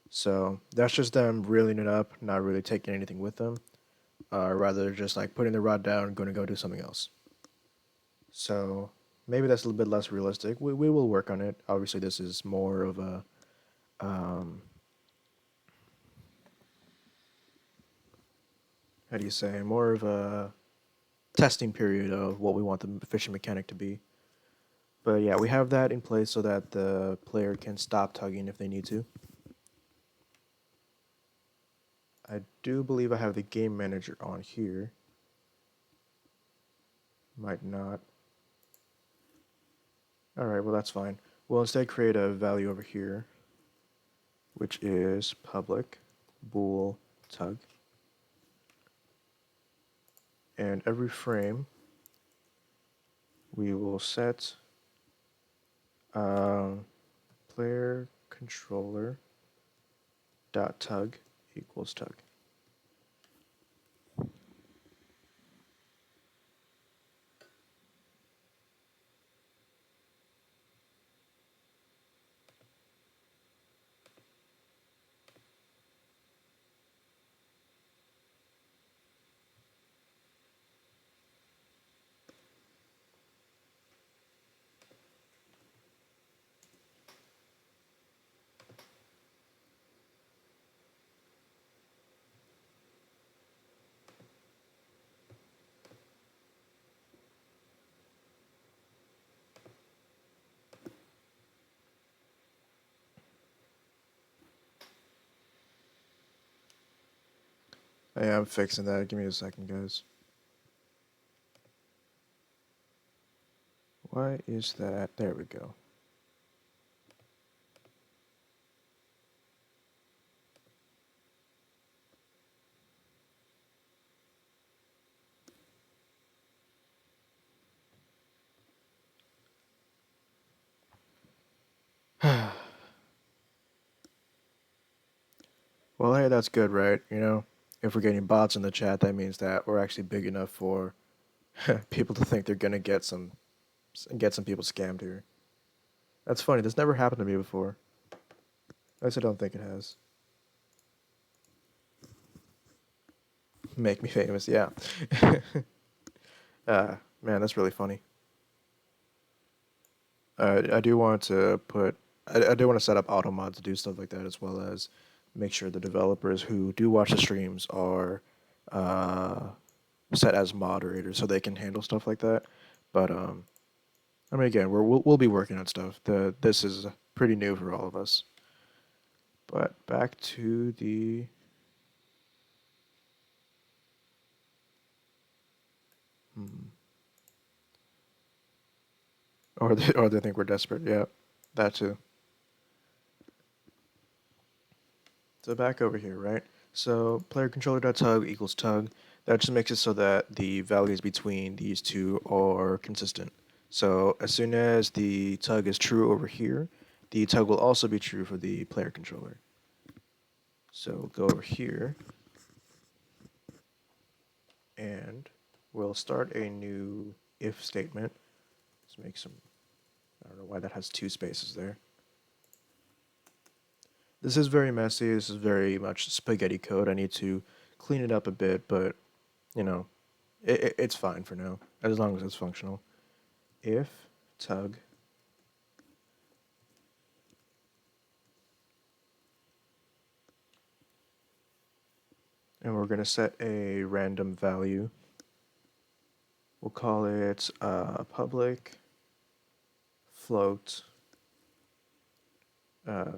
So that's just them reeling it up, not really taking anything with them. Rather just like putting the rod down and going to go do something else. So maybe that's a little bit less realistic. We will work on it. Obviously, this is more of a how do you say, more of a testing period of what we want the fishing mechanic to be. But yeah, we have that in place so that the player can stop tugging if they need to. I do believe I have the game manager on here. Might not. Alright, well that's fine. We'll instead create a value over here, which is public bool tug. And every frame we will set player controller dot tug equals tug. Hey, I'm fixing that. Give me a second, guys. Why is that? There we go. Well, hey, that's good, right? You know, if we're getting bots in the chat, that means that we're actually big enough for people to think they're gonna get some people scammed here. That's funny. This never happened to me before. At least I don't think it has. Make me famous, yeah. Man, that's really funny. I do want to I do want to set up auto mod to do stuff like that, as well as make sure the developers who do watch the streams are uh, set as moderators so they can handle stuff like that. But I mean, again, we'll be working on stuff. This is pretty new for all of us. But back to the hmm. Or they think we're desperate. Yeah, that too. So back over here, right? So player controller.tug equals tug. That just makes it so that the values between these two are consistent. So as soon as the tug is true over here, the tug will also be true for the player controller. So go over here and we'll start a new if statement. Let's make some, I don't know why that has two spaces there. This is very messy. This is very much spaghetti code. I need to clean it up a bit, but you know, it's fine for now, as long as it's functional. If tug and we're going to set a random value. We'll call it public float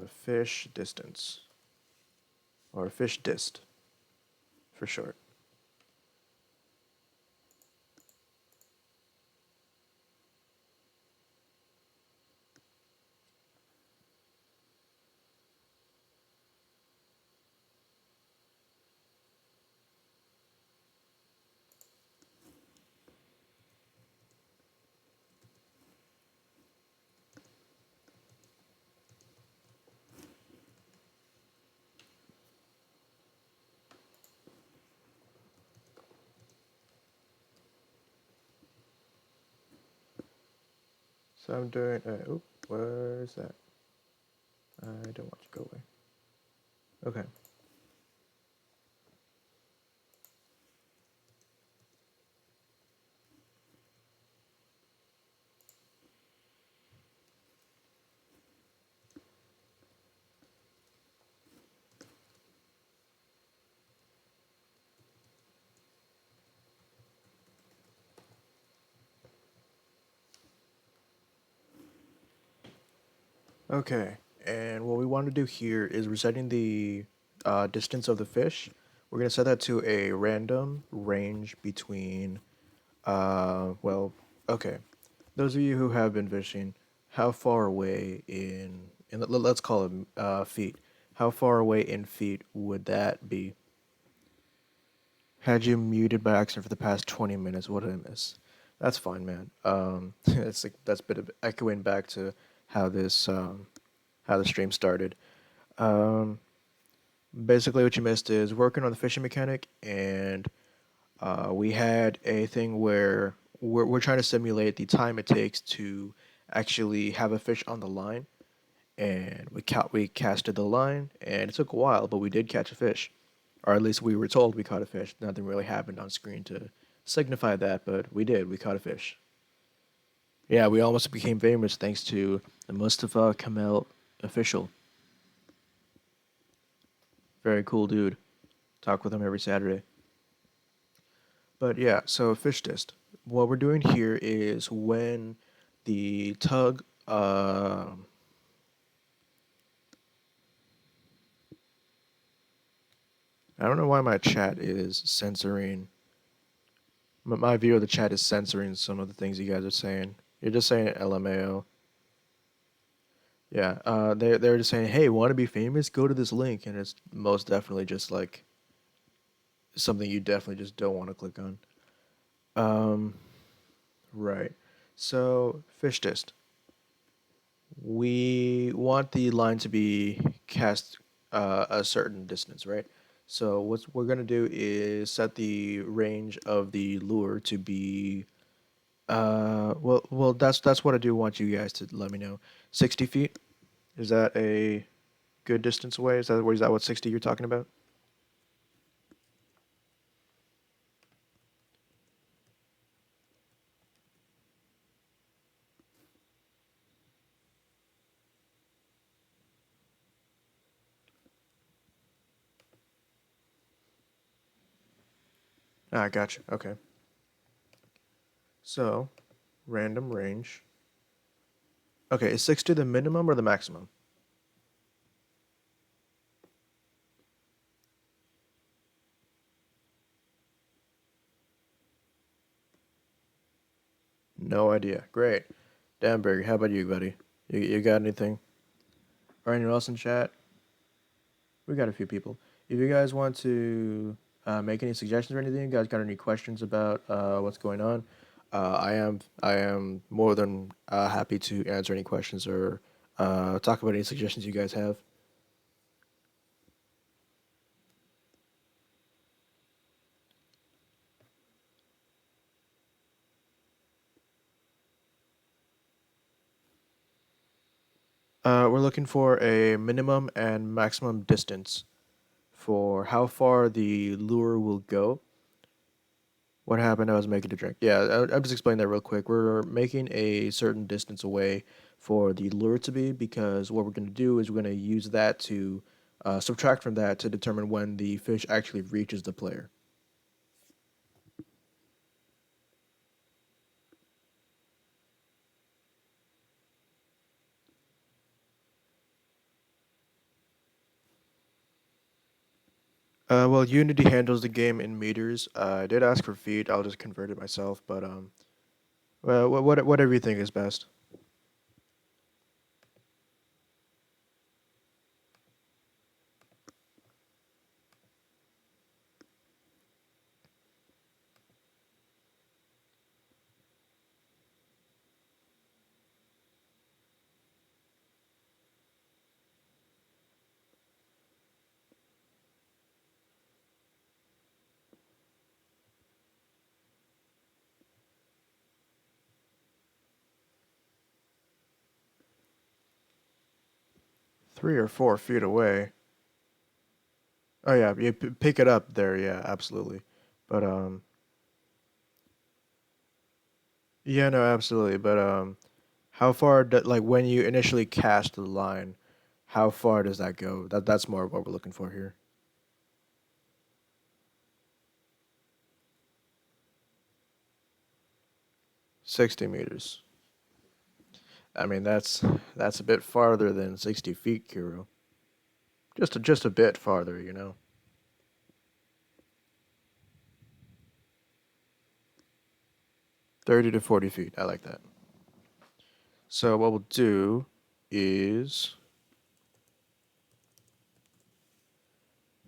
fish distance, or fish dist for short. So I'm doing, where's that? I don't want you to go away. Okay. Okay, and what we want to do here is we're setting the distance of the fish. We're going to set that to a random range between, well, okay. Those of you who have been fishing, how far away in let's call it feet. How far away in feet would that be? Had you muted by accident for the past 20 minutes? What did I miss? That's fine, man. It's like that's a bit of echoing back to how how the stream started. Um, Basically, what you missed is working on the fishing mechanic, and we had a thing where we're trying to simulate the time it takes to actually have a fish on the line, and we casted the line, and it took a while, but we did catch a fish, or at least we were told we caught a fish. Nothing really happened on screen to signify that, but we did. We caught a fish. Yeah, we almost became famous thanks to the Mustafa Kamel official. Very cool dude. Talk with him every Saturday. But yeah, so fish test. What we're doing here is when the tug. I don't know why my chat is censoring. My view of the chat is censoring some of the things you guys are saying. You're just saying LMAO. Yeah, they're just saying, hey, want to be famous? Go to this link, and it's most definitely just like something you definitely just don't want to click on. Um, right. So fish test. We want the line to be cast a certain distance, right? So what we're gonna do is set the range of the lure to be that's what I do want you guys to let me know. 60 feet, is that a good distance away? Is that what 60 you're talking about? Ah, gotcha. Okay. So random range. Okay, is 60 the minimum or the maximum? No idea. Great. Danberg, how about you, buddy? You got anything? Or anyone else in chat? We got a few people. If you guys want to make any suggestions or anything, you guys got any questions about what's going on, I am more than happy to answer any questions or talk about any suggestions you guys have. We're looking for a minimum and maximum distance for how far the lure will go. What happened? I was making a drink. Yeah, I'll just explain that real quick. We're making a certain distance away for the lure to be because what we're going to do is we're going to use that to subtract from that to determine when the fish actually reaches the player. Well, Unity handles the game in meters. I did ask for feet. I'll just convert it myself. But well, whatever you think is best. 3 or 4 feet away. Oh yeah, you pick it up there. Yeah, absolutely. But yeah, no, absolutely. But how far like when you initially cast the line, how far does that go? That's more of what we're looking for here. 60 meters. I mean, that's a bit farther than 60 feet, Kiro. Just a bit farther, you know. 30 to 40 feet. I like that. So what we'll do is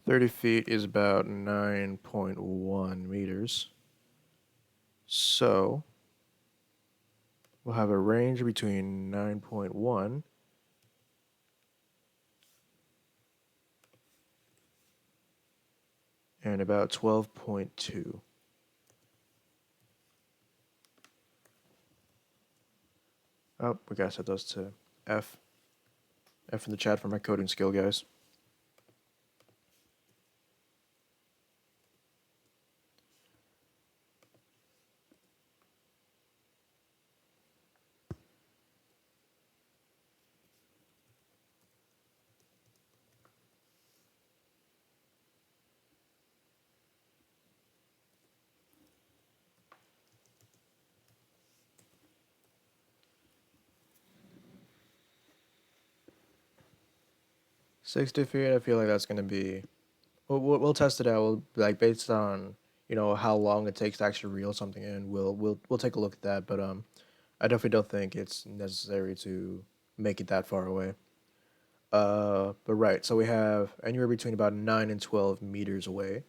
30 feet is about 9.1 meters. So we'll have a range between 9.1 and about 12.2. Oh, we gotta set those to F. F in the chat for my coding skill, guys. Sixty feet. I feel like that's gonna be. We'll test it out. We'll like based on how long it takes to actually reel something in. We'll take a look at that. But I definitely don't think it's necessary to make it that far away. But right. So we have anywhere between about 9 and 12 meters away.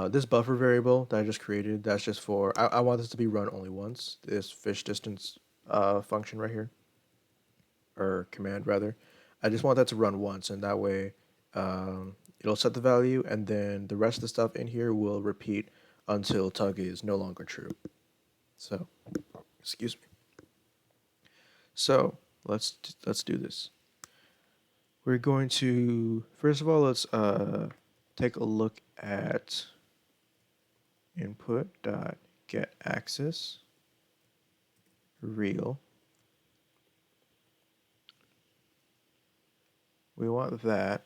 This buffer variable that I just created, that's just for, I want this to be run only once, this fish distance function right here, or command rather. I just want that to run once, and that way it'll set the value, and then the rest of the stuff in here will repeat until tug is no longer true. So, excuse me. So, let's do this. We're going to, first of all, let's take a look at input dot get axis reel. We want that.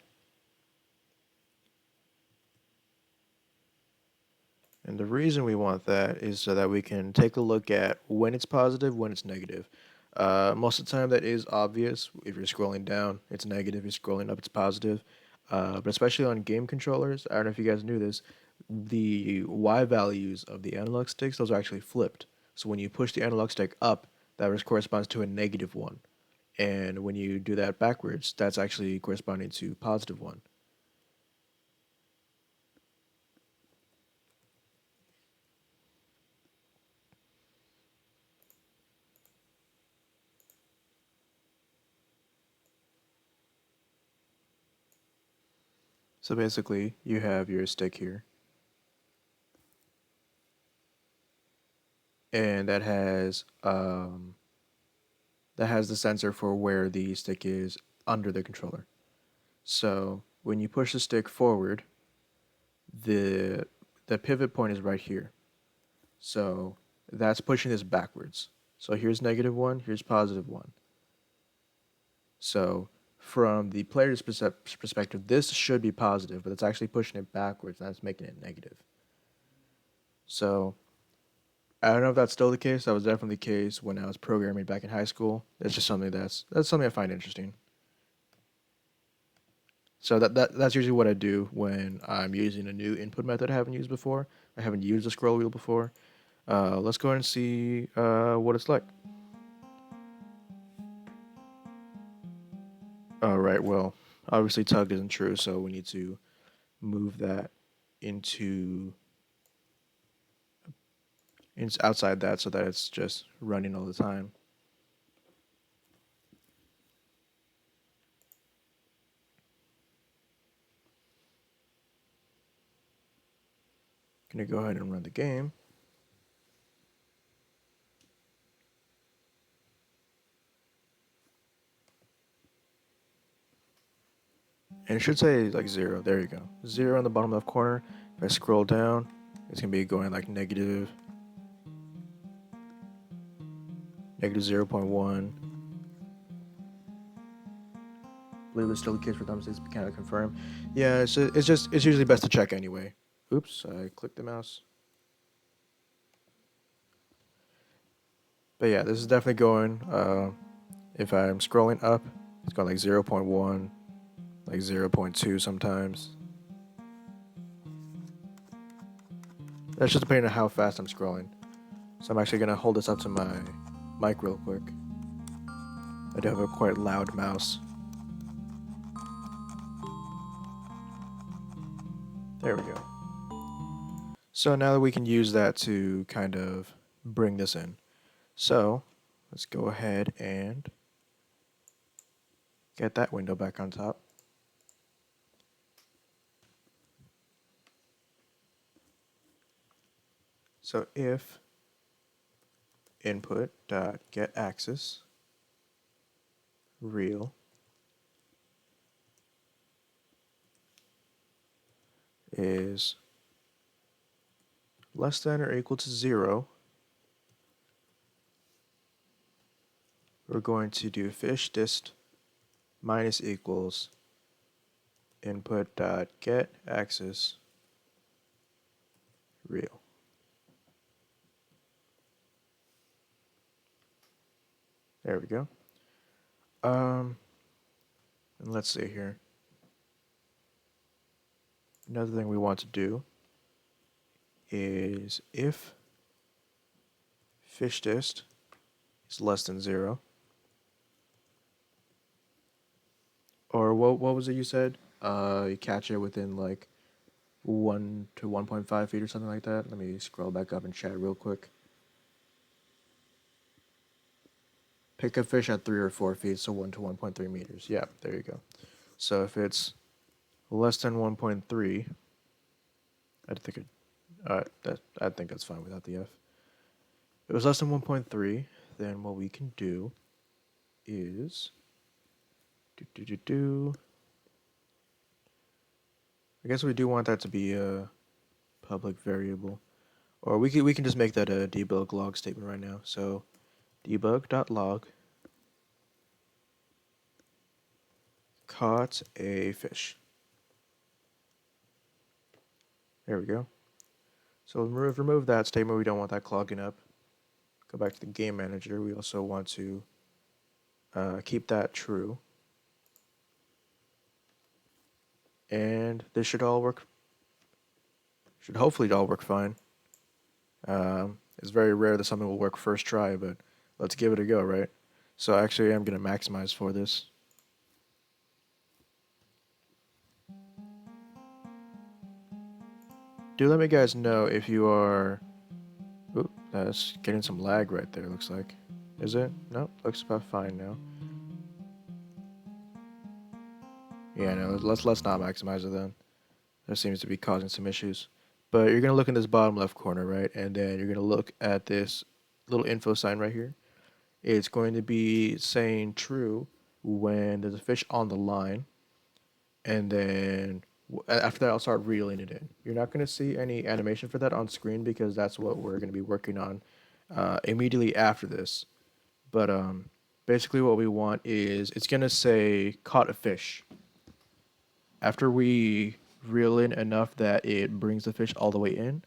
And the reason we want that is so that we can take a look at when it's positive, when it's negative. Most of the time that is obvious. If you're scrolling down, it's negative. If you're scrolling up, it's positive. But especially on game controllers, I don't know if you guys knew this, the Y values of the analog sticks, those are actually flipped. So when you push the analog stick up, that corresponds to a negative one. And when you do that backwards, that's actually corresponding to positive one. So basically, you have your stick here, and that has the sensor for where the stick is under the controller. So when you push the stick forward, the the pivot point is right here. So that's pushing this backwards. So here's -1, here's +1. So from the player's perspective, this should be positive, but it's actually pushing it backwards, and that's making it negative. So I don't know if that's still the case. That was definitely the case when I was programming back in high school. It's just something that's something I find interesting. So that's usually what I do when I'm using a new input method I haven't used before. I haven't used a scroll wheel before. Let's go ahead and see what it's like. All right. Well, obviously tugged isn't true, so we need to move that into outside that so that it's just running all the time. Gonna go ahead and run the game. And it should say like 0. There you go. 0 on the bottom left corner. If I scroll down, it's gonna be going like negative 0.1. I believe it's still the case for thumbsticks, but can't confirm. Yeah, it's usually best to check anyway. Oops, I clicked the mouse. But yeah, this is definitely going. If I'm scrolling up, it's going like 0.1, like 0.2 sometimes. That's just depending on how fast I'm scrolling. So I'm actually gonna hold this up to my mic real quick. I do have a quite loud mouse. There we go. So now that we can use that to kind of bring this in. So let's go ahead and get that window back on top. So if input dot get axis real is less than or equal to 0, we're going to do fish dist minus equals input dot get axis real. There we go. And let's see here. Another thing we want to do is if fish dist is less than 0, or what was it you said? You catch it within like 1 to 1.5 feet or something like that. Let me scroll back up and chat real quick. Pick a fish at 3 or 4 feet, so 1 to 1.3 meters. Yeah, there you go. So if it's less than 1.3, I think that's fine without the F. If it was less than 1.3, then what we can do is I guess we do want that to be a public variable, or we can just make that a debug log statement right now. So debug.log caught a fish. There we go. So remove that statement. We don't want that clogging up. Go back to the game manager. We also want to keep that true. And this should all work. Should hopefully all work fine. It's very rare that something will work first try, but let's give it a go, right? So actually I'm going to maximize for this. Do let me guys know if you are... Oop, that's getting some lag right there, looks like. Is it? No, looks about fine now. Yeah, no, let's not maximize it then. That seems to be causing some issues. But you're going to look in this bottom left corner, right? And then you're going to look at this little info sign right here. It's going to be saying true when there's a fish on the line. And then after that, I'll start reeling it in. You're not going to see any animation for that on screen because that's what we're going to be working on immediately after this. But basically what we want is it's going to say caught a fish. After we reel in enough that it brings the fish all the way in,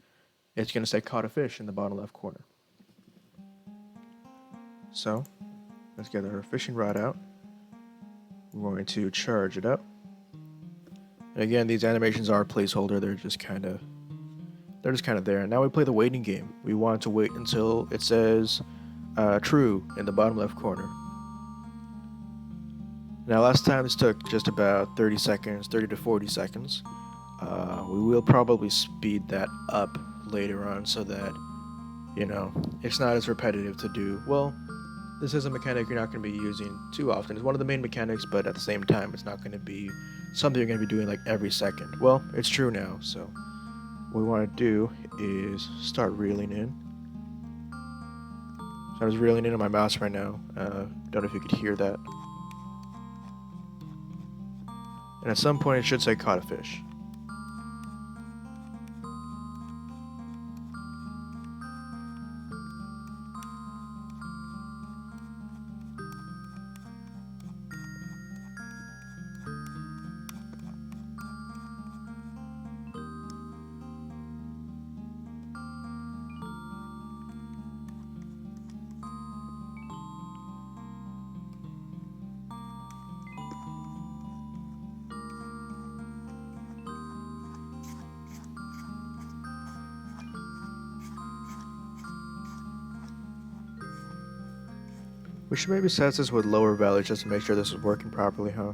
it's going to say caught a fish in the bottom left corner. So let's get our fishing rod out. We're going to charge it up. And again, these animations are a placeholder. They're just kind of there. Now we play the waiting game. We want to wait until it says true in the bottom left corner. Now last time this took just about 30 seconds, 30 to 40 seconds. We will probably speed that up later on so that, you know, it's not as repetitive to do. Well, this is a mechanic you're not going to be using too often. It's one of the main mechanics, but at the same time, it's not going to be something you're going to be doing like every second. Well, it's true now, so what we want to do is start reeling in. So I was reeling in on my mouse right now. Don't know if you could hear that. And at some point, it should say caught a fish. We should maybe set this with lower values just to make sure this is working properly, huh?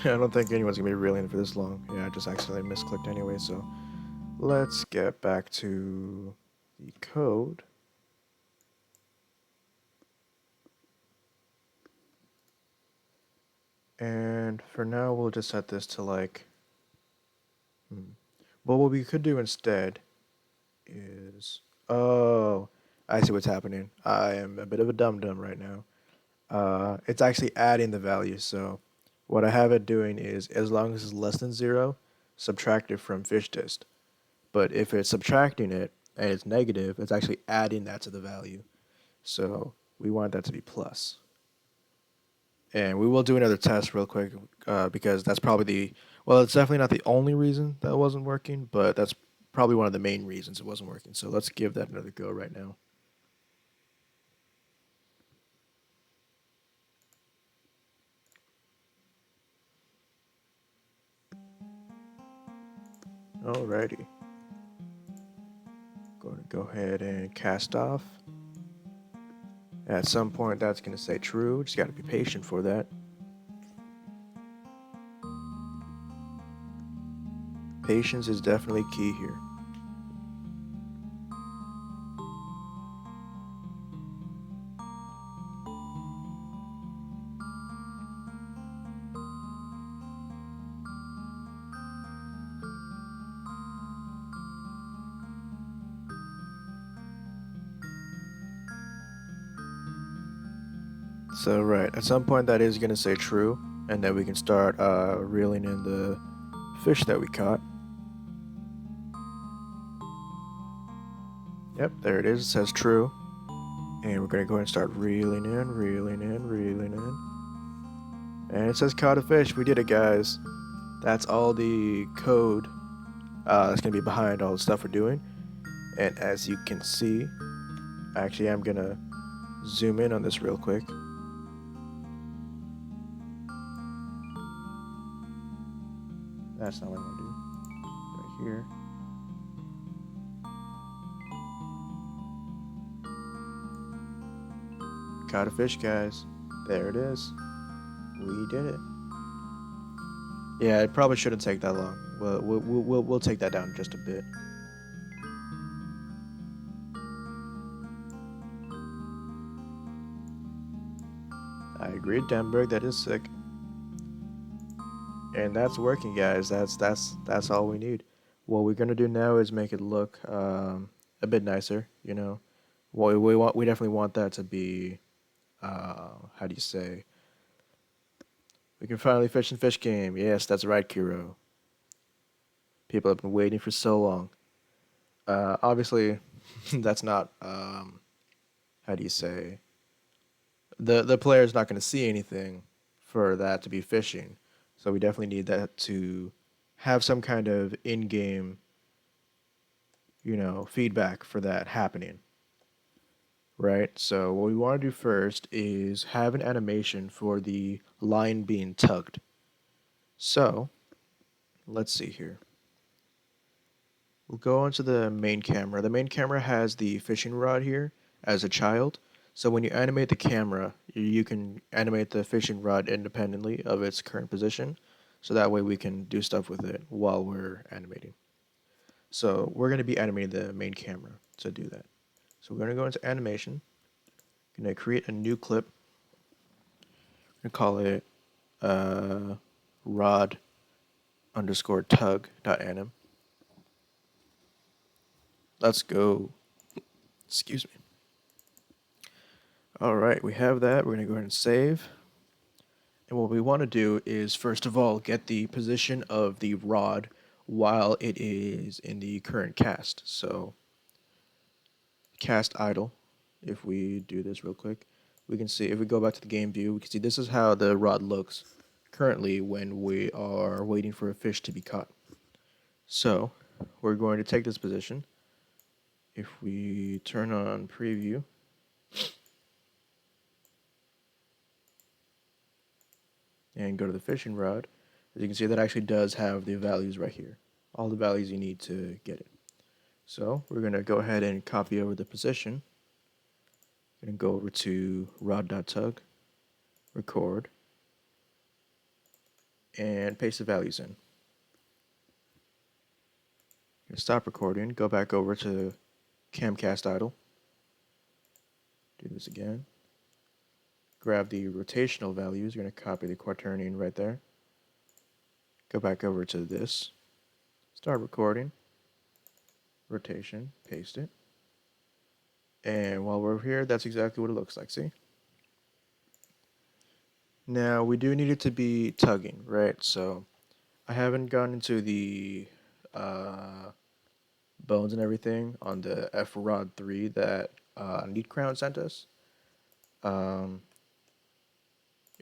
I don't think anyone's gonna be reeling for this long. Yeah, I just accidentally misclicked anyway, so let's get back to the code. And for now, we'll just set this to like, well, what we could do instead is, oh, I see what's happening. I am a bit of a dum-dum right now. It's actually adding the value. So what I have it doing is, as long as it's less than 0, subtract it from fish dist. But if it's subtracting it and it's negative, it's actually adding that to the value. So we want that to be plus. And we will do another test real quick because that's probably well, it's definitely not the only reason that wasn't working, but that's probably one of the main reasons it wasn't working. So let's give that another go right now. Alrighty. Going to go ahead and cast off. At some point, that's going to say true. Just got to be patient for that. Patience is definitely key here. So right, at some point that is going to say true, and then we can start reeling in the fish that we caught. Yep, there it is. It says true. And we're going to go ahead and start reeling in, reeling in, reeling in. And it says caught a fish. We did it, guys. That's all the code that's going to be behind all the stuff we're doing. And as you can see, actually I'm going to zoom in on this real quick. That's not what I want to do. Right here. Caught a fish, guys. There it is. We did it. Yeah, it probably shouldn't take that long. We'll take that down just a bit. I agree, Denberg. That is sick. And that's working, guys. That's all we need. What we're gonna do now is make it look a bit nicer. You know, what we definitely want that to be. How do you say? We can finally fish in fish game. Yes, that's right, Kiro. People have been waiting for so long. Obviously, that's not. How do you say? The player's not going to see anything for that to be fishing, so we definitely need that to have some kind of in-game, feedback for that happening. Right? So what we want to do first is have an animation for the line being tugged. So let's see here. We'll go onto the main camera. The main camera has the fishing rod here as a child. So when you animate the camera, you can animate the fishing rod independently of its current position. So that way we can do stuff with it while we're animating. So we're going to be animating the main camera to do that. So we're going to go into animation. Going to create a new clip. We're going to call it rod underscore tug.anim. Let's go. Excuse me. All right, we have that. We're going to go ahead and save. And what we want to do is, first of all, get the position of the rod while it is in the current cast. So, cast idle. If we do this real quick, we can see, if we go back to the game view, we can see this is how the rod looks currently when we are waiting for a fish to be caught. So, we're going to take this position. If we turn on preview, and go to the fishing rod, as you can see, that actually does have the values right here. All the values you need to get it. So we're going to go ahead and copy over the position. Going to go over to rod.tug, record, and paste the values in. Going to stop recording, go back over to camcast idle. Do this again. grab the rotational values. You're going to copy the quaternion right there. Go back over to this. Start recording. Rotation. Paste it. And while we're here, that's exactly what it looks like. See? Now, we do need it to be tugging, right? So I haven't gone into the bones and everything on the F Rod 3 that Neat Crown sent us.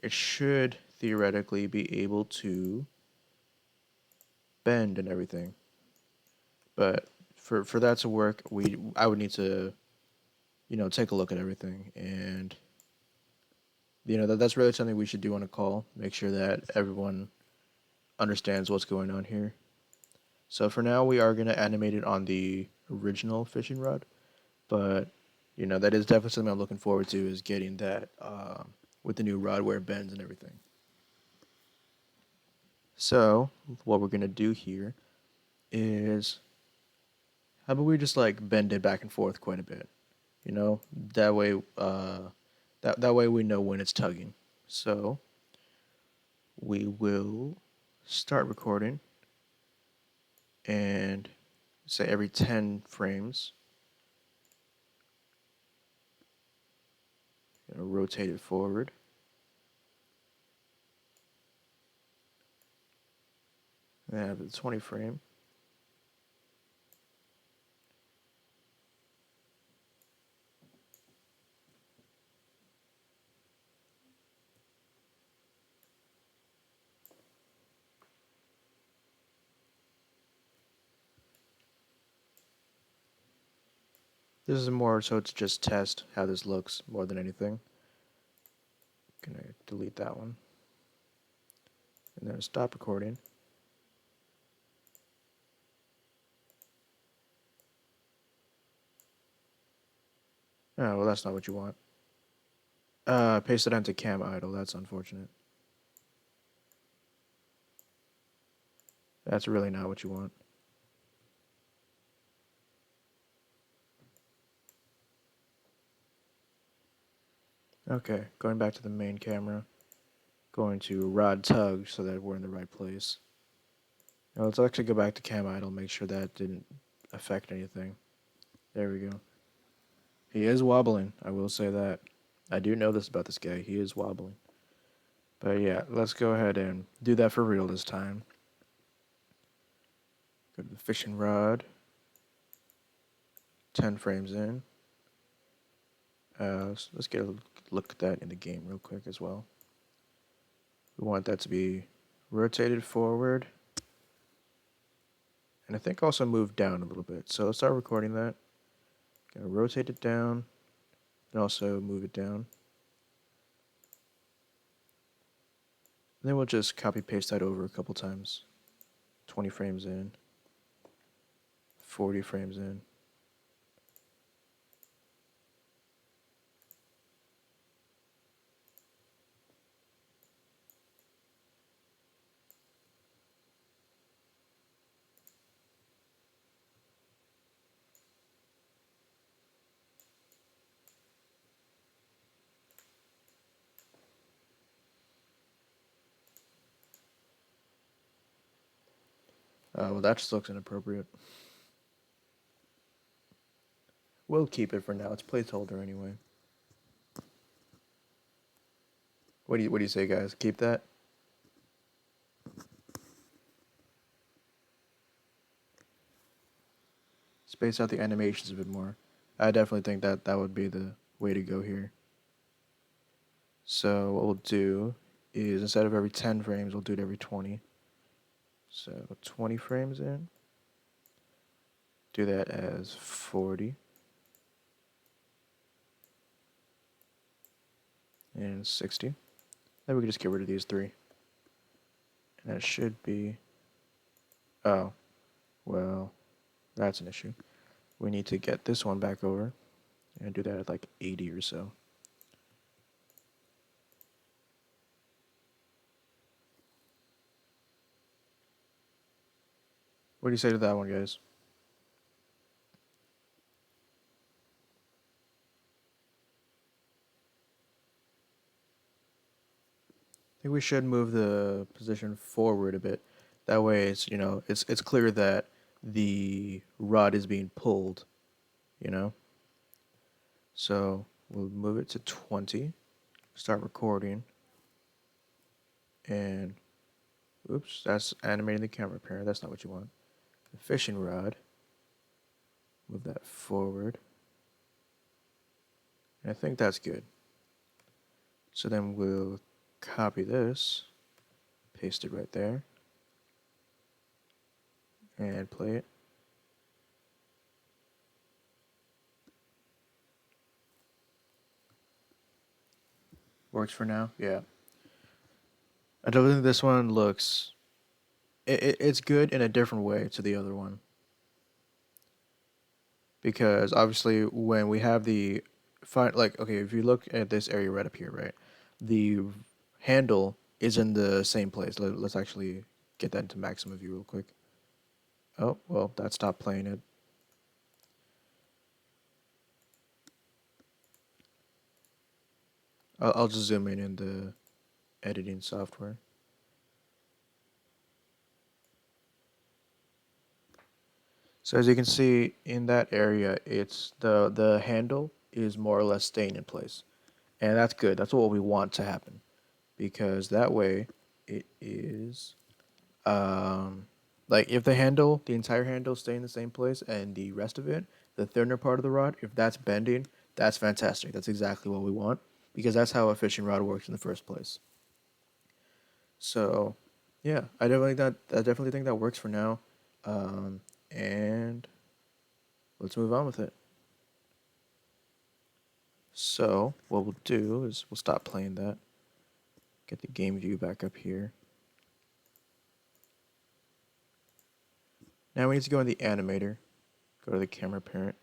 It should theoretically be able to bend and everything. But for that to work, I would need to, take a look at everything. And, that's really something we should do on a call. Make sure that everyone understands what's going on here. So for now, we are going to animate it on the original fishing rod. But, that is definitely something I'm looking forward to, is getting that with the new rod where it bends and everything. So what we're going to do here is, how about we just like bend it back and forth quite a bit? That way, that way we know when it's tugging. So we will start recording, and say every 10 frames, rotate it forward. And have the 20 frame. This is more so to just test how this looks more than anything. Gonna delete that one. And then stop recording. Oh, well, that's not what you want. Paste it onto cam idle. That's unfortunate. That's really not what you want. Okay, going back to the main camera. Going to rod tug so that we're in the right place. Now let's actually go back to cam idle, make sure that didn't affect anything. There we go. He is wobbling, I will say that. I do know this about this guy. He is wobbling. But yeah, let's go ahead and do that for real this time. Go to the fishing rod. 10 frames in. Let's get a look at that in the game real quick as well. We want that to be rotated forward. And I think also move down a little bit. So let's start recording that. Gonna rotate it down. And also move it down. And then we'll just copy paste that over a couple times. 20 frames in. 40 frames in. Well, that just looks inappropriate. We'll keep it for now. It's placeholder anyway. What do you say, guys? Keep that? Space out the animations a bit more. I definitely think that would be the way to go here. So what we'll do is, instead of every 10 frames, we'll do it every 20. So 20 frames in. Do that as 40. And 60. Then we can just get rid of these three. And that should be... Oh. Well, that's an issue. We need to get this one back over. And do that at like 80 or so. What do you say to that one, guys? think we should move the position forward a bit. That way, it's clear that the rod is being pulled. You know, so we'll move it to 20. Start recording, and oops, that's animating the camera pair. That's not what you want. The fishing rod. Move that forward. And I think that's good. So then we'll copy this, paste it right there, and play it. Works for now? Yeah. I don't think this one looks... it's good in a different way to the other one. Because obviously when we have the... okay, if you look at this area right up here, right? The handle is in the same place. Let's actually get that into maximum view real quick. Oh, well, that stopped playing it. I'll just zoom in the editing software. So as you can see in that area, it's the handle is more or less staying in place. And that's good. That's what we want to happen. Because that way it is like if the entire handle stay in the same place and the rest of it, the thinner part of the rod, if that's bending, that's fantastic. That's exactly what we want because that's how a fishing rod works in the first place. So, yeah, I definitely think that works for now. And let's move on with it. So, what we'll do is we'll stop playing that. Get the game view back up here. Now we need to go in the animator. Go to the camera parent.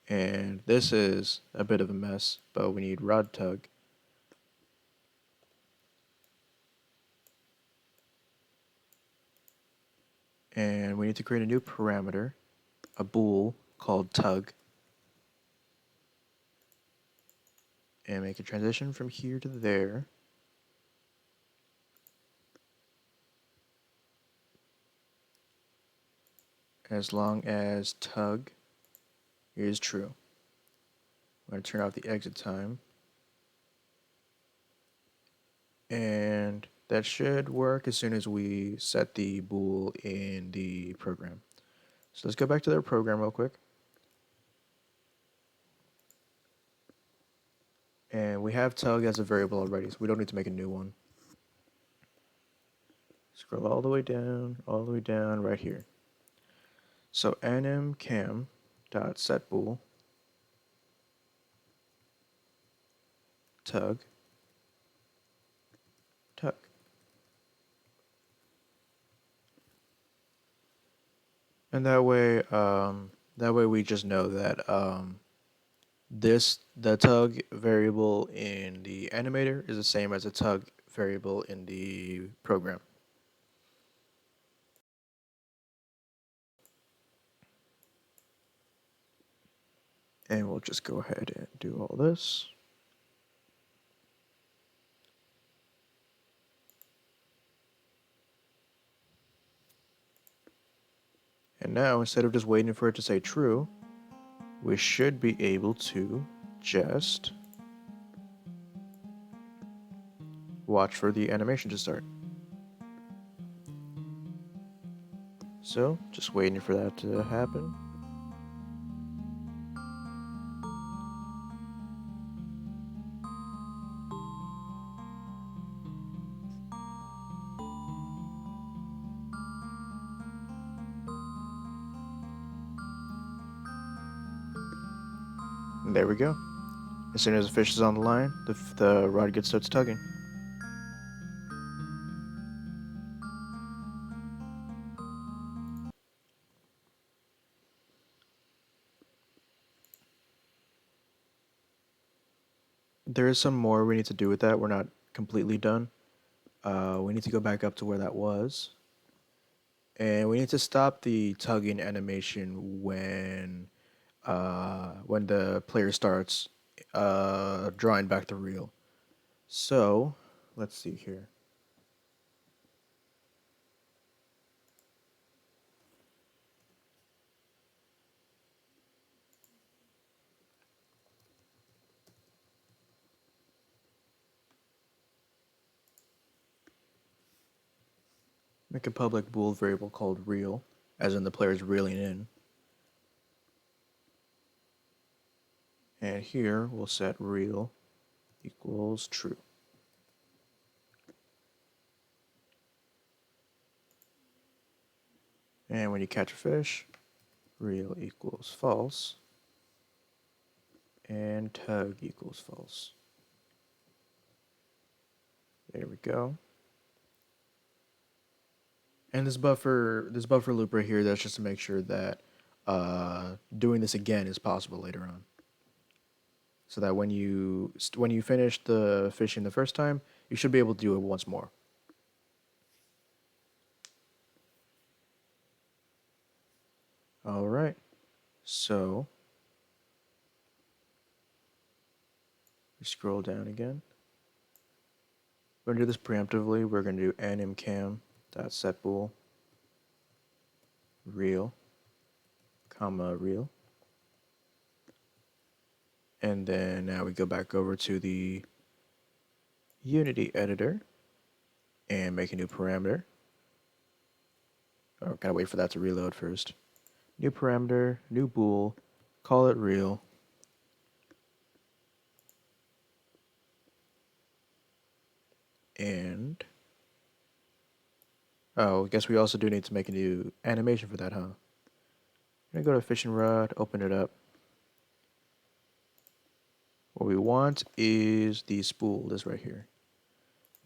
And this is a bit of a mess, but we need rod tug. And we need to create a new parameter, a bool called tug. And make a transition from here to there. As long as tug is true. I'm going to turn off the exit time. And that should work as soon as we set the bool in the program. So let's go back to their program real quick. And we have tug as a variable already, so we don't need to make a new one. Scroll all the way down right here. So nmcam.setBool tug. And that way we just know that the tug variable in the animator is the same as the tug variable in the program. And we'll just go ahead and do all this. And now, instead of just waiting for it to say true, we should be able to just watch for the animation to start. So, just waiting for that to happen. And there we go. As soon as the fish is on the line, the rod starts tugging. There is some more we need to do with that. We're not completely done. We need to go back up to where that was. And we need to stop the tugging animation when the player starts drawing back the reel. So, let's see here. Make a public bool variable called real, as in the player is reeling in. And here we'll set real equals true. And when you catch a fish, real equals false, and tug equals false. There we go. And this buffer loop right here, that's just to make sure that doing this again is possible later on. So that when you finish the fishing the first time, you should be able to do it once more. All right. So we scroll down again. We're gonna do this preemptively. We're gonna do animcam.setBool real, comma real. And then now we go back over to the Unity editor and make a new parameter. Oh, gotta wait for that to reload first. New parameter, new bool, call it real. And oh, I guess we also do need to make a new animation for that, huh? I'm gonna go to fishing rod, open it up. What we want is the spool, this right here.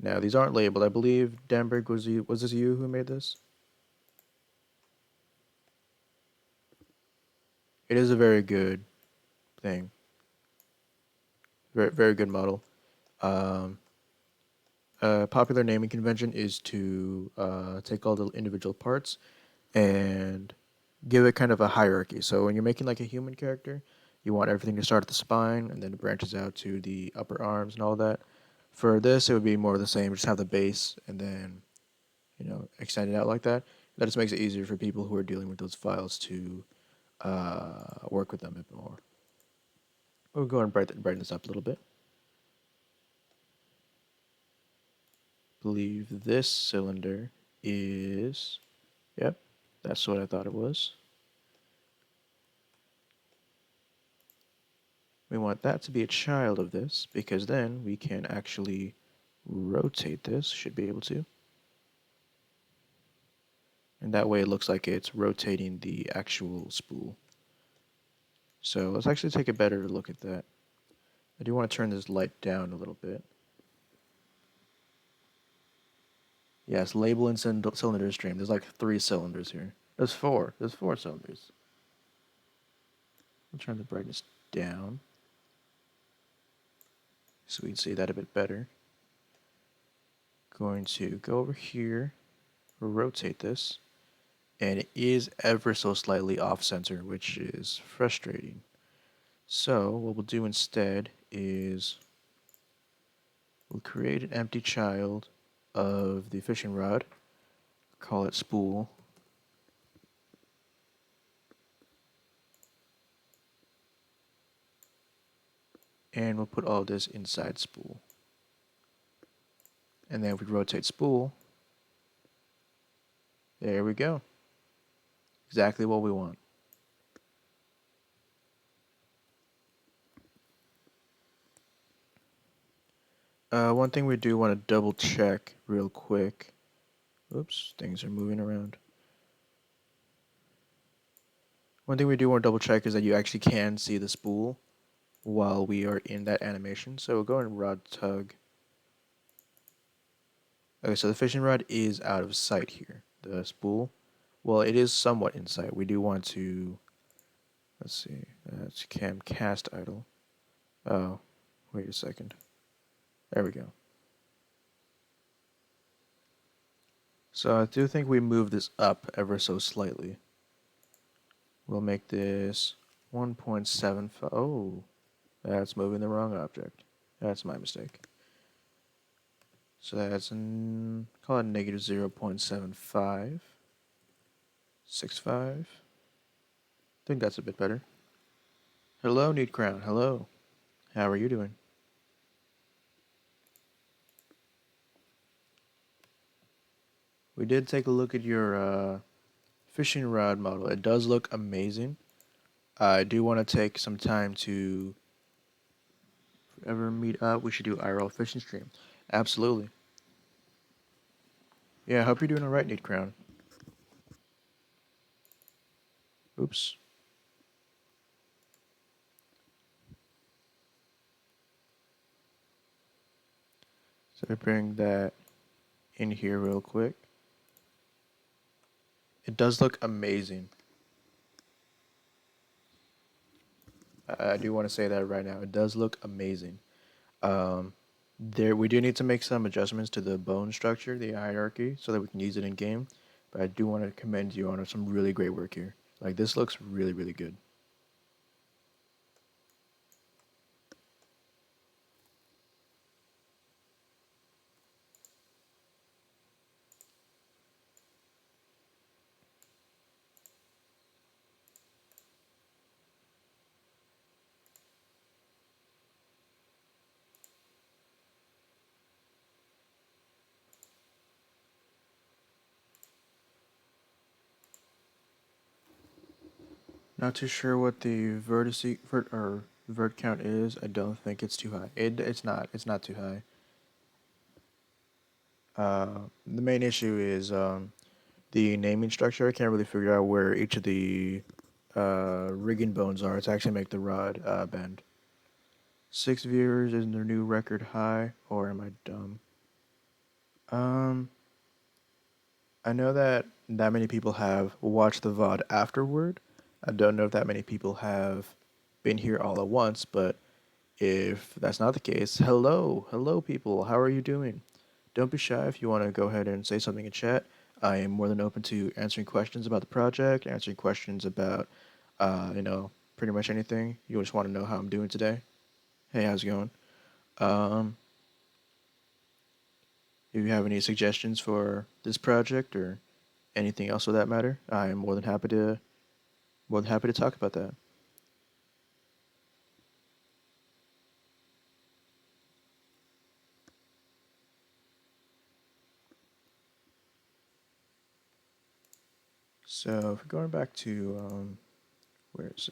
Now these aren't labeled. I believe Danberg was this you who made this? It is a very good thing. Very very good model. Popular naming convention is to take all the individual parts and give it kind of a hierarchy. So when you're making like a human character, you want everything to start at the spine and then it branches out to the upper arms and all that. For this, it would be more of the same. Just have the base and then, extend it out like that. That just makes it easier for people who are dealing with those files to work with them a bit more. We'll go and brighten this up a little bit. Believe this cylinder is, yep, that's what I thought it was. We want that to be a child of this because then we can actually rotate this, should be able to. And that way it looks like it's rotating the actual spool. So let's actually take a better look at that. I do want to turn this light down a little bit. Yes, label and cylinder stream. There's like 3 cylinders here. There's 4. There's 4 cylinders. I'll turn the brightness down so we can see that a bit better. Going to go over here, rotate this, and it is ever so slightly off center, which is frustrating. So what we'll do instead is we'll create an empty child of the fishing rod, call it spool, and we'll put all this inside spool. And then if we rotate spool, there we go. Exactly what we want. One thing we do want to double check real quick. Oops, things are moving around. One thing we do want to double check is that you actually can see the spool while we are in that animation. So we'll go and rod tug. Okay, so the fishing rod is out of sight here. The spool, well, it is somewhat in sight. We do want to, let's see, that's cam cast idle. Oh, wait a second. There we go. So I do think we move this up ever so slightly. We'll make this 1.75. Oh, that's moving the wrong object. That's my mistake. So that's call it negative 0.75. 65. I think that's a bit better. Hello, Need Crown. Hello. How are you doing? We did take a look at your fishing rod model. It does look amazing. I do want to take some time to ever meet up. We should do IRL fishing stream. Absolutely. Yeah, I hope you're doing all right, Neat Crown. Oops. So I bring that in here real quick. It does look amazing. I do want to say that right now. It does look amazing. Um, there we do need to make some adjustments to the bone structure, the hierarchy, so that we can use it in game. But I do want to commend you on some really great work here. Like this looks really, really good. Not too sure what the vert count is. I don't think it's too high. It's not. It's not too high. The main issue is the naming structure. I can't really figure out where each of the rigging bones are to actually make the rod bend. 6 viewers is their new record high, or am I dumb? Um, I know that many people have watched the VOD afterward. I don't know if that many people have been here all at once, but if that's not the case, hello people, how are you doing? Don't be shy if you want to go ahead and say something in chat. I am more than open to answering questions about the project, answering questions about, pretty much anything. You just want to know how I'm doing today. Hey, how's it going? Um, if you have any suggestions for this project or anything else for that matter, I am more than happy to talk about that. So if we're going back to where is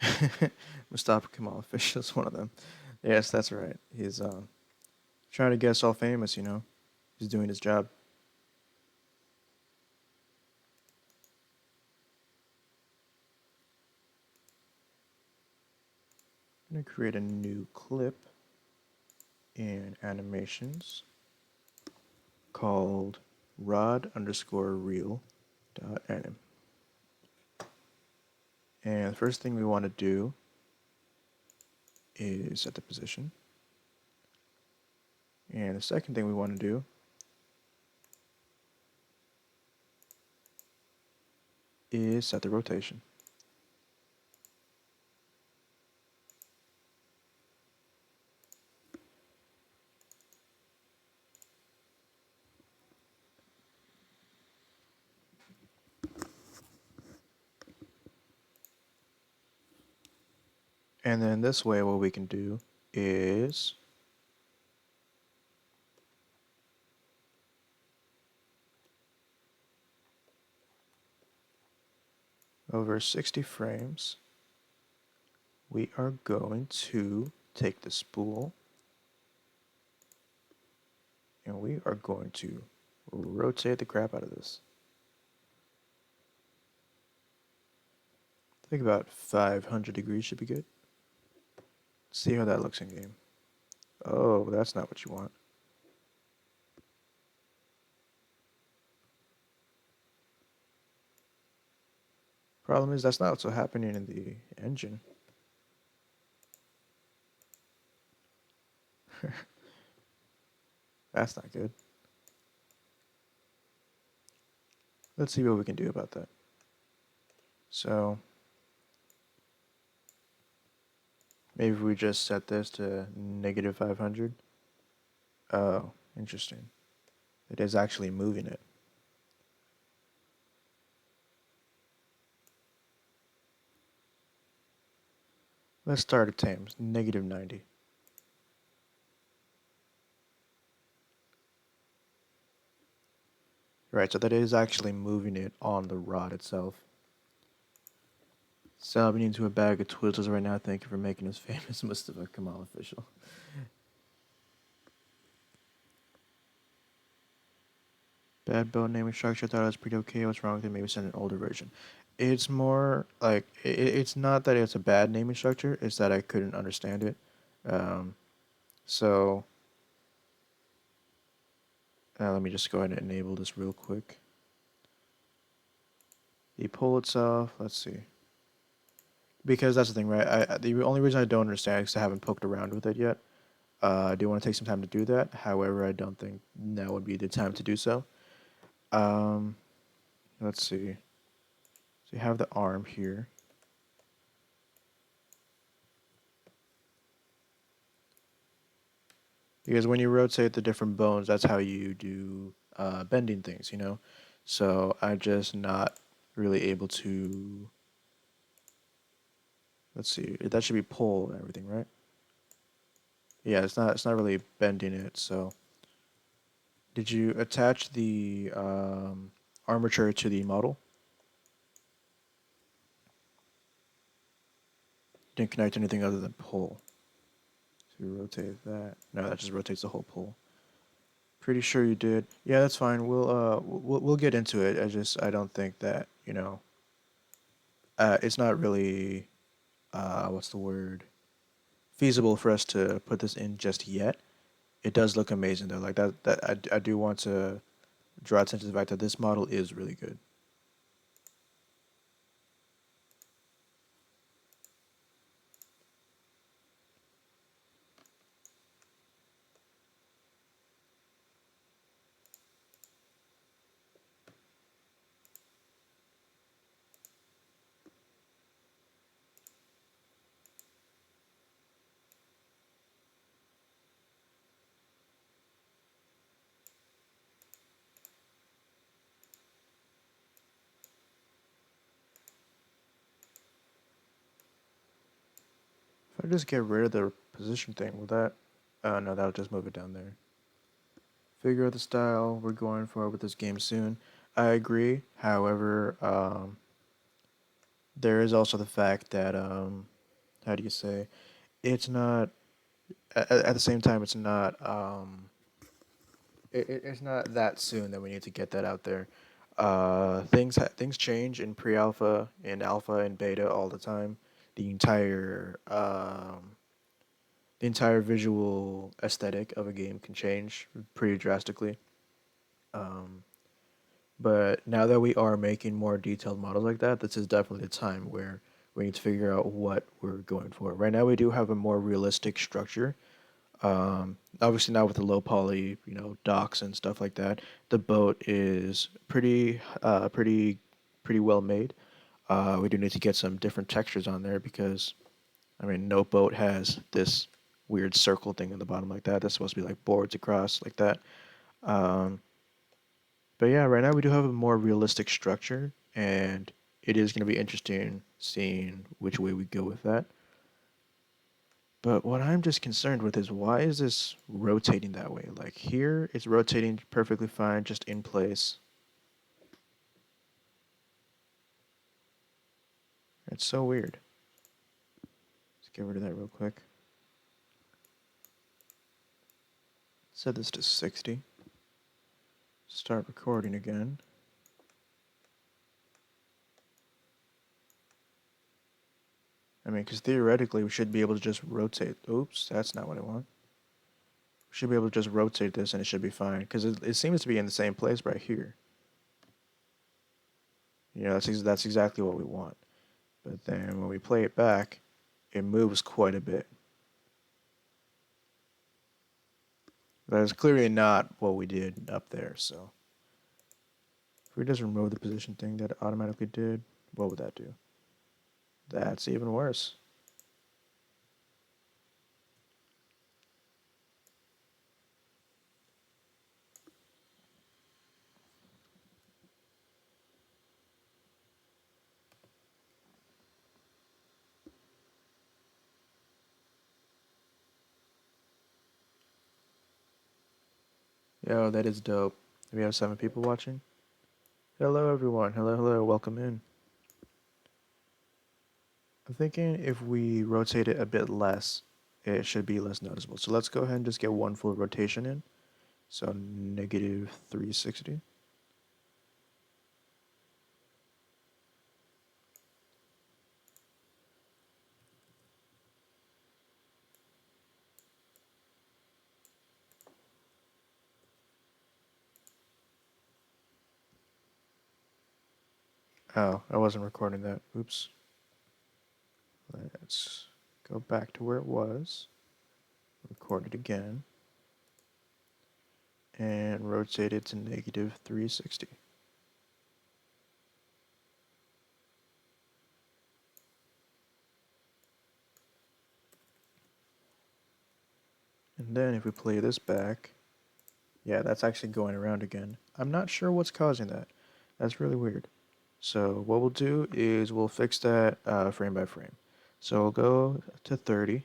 it? Mustafa Kemal Fish is one of them. Yes, that's right. He's trying to get us all famous, you know. He's doing his job. I'm gonna create a new clip in animations called rod underscore reel dot anim. And the first thing we want to do is set the position. And the second thing we want to do is set the rotation. And then this way, what we can do is over 60 frames, we are going to take the spool and we are going to rotate the crap out of this. I think about 500 degrees should be good. See how that looks in game. Oh, that's not what you want. Problem is, that's not what's happening in the engine. That's not good. Let's see what we can do about that. So, maybe we just set this to negative 500. Oh, interesting. It is actually moving it. Let's start at times, negative 90. Right, so that is actually moving it on the rod itself. Subbing into a bag of Twizzlers right now. Thank you for making us famous, Mustafa Kamal official. Bad boat naming structure. I thought it was pretty okay. What's wrong with it? Maybe send an older version. It's more like it's not that it's a bad naming structure. It's that I couldn't understand it. Um, so let me just go ahead and enable this real quick. The poll itself. Let's see. Because that's the thing, right? The only reason I don't understand is 'cause I haven't poked around with it yet. I do want to take some time to do that. However, I don't think now would be the time to do so. Um, let's see. So you have the arm here. Because when you rotate the different bones, that's how you do bending things, you know? So I'm just not really able to. Let's see. That should be pull and everything, right? Yeah, it's not really bending it. So did you attach the armature to the model? Didn't connect anything other than pull. So you rotate that. No, that just rotates the whole pull. Pretty sure you did. Yeah, that's fine. We'll get into it. I don't think that, it's not really what's the word? Feasible for us to put this in just yet. It does look amazing though. Like I do want to draw attention to the fact that this model is really good. If I just get rid of the position thing, will that? No, that'll just move it down there. Figure out the style we're going for with this game soon. I agree. However, there is also the fact that how do you say? It's not at the same time. It's not it's not that soon that we need to get that out there. Things change in pre-alpha, in alpha, and beta all the time. The entire the entire visual aesthetic of a game can change pretty drastically. Um, but now that we are making more detailed models like that, this is definitely the time where we need to figure out what we're going for. Right now, we do have a more realistic structure. Obviously, now with the low poly, docks and stuff like that, the boat is pretty well made. We do need to get some different textures on there because, I mean, no boat has this weird circle thing in the bottom like that. That's supposed to be like boards across like that. Um, but yeah, right now we do have a more realistic structure, and it is going to be interesting seeing which way we go with that. But what I'm just concerned with is why is this rotating that way? Like here, it's rotating perfectly fine, just in place. It's so weird. Let's get rid of that real quick. Set this to 60. Start recording again. I mean, because theoretically, we should be able to just rotate. Oops, that's not what I want. We should be able to just rotate this and it should be fine. Because it seems to be in the same place right here. That's exactly what we want. But then when we play it back, it moves quite a bit. That is clearly not what we did up there, so. If we just remove the position thing that it automatically did, what would that do? That's even worse. Yo, that is dope. We have 7 people watching. Hello, everyone. Hello, hello. Welcome in. I'm thinking if we rotate it a bit less, it should be less noticeable. So let's go ahead and just get one full rotation in. So negative 360. Oh, I wasn't recording that. Oops. Let's go back to where it was. Record it again. And rotate it to negative 360. And then if we play this back, yeah, that's actually going around again. I'm not sure what's causing that. That's really weird. So what we'll do is we'll fix that frame by frame. So we'll go to 30.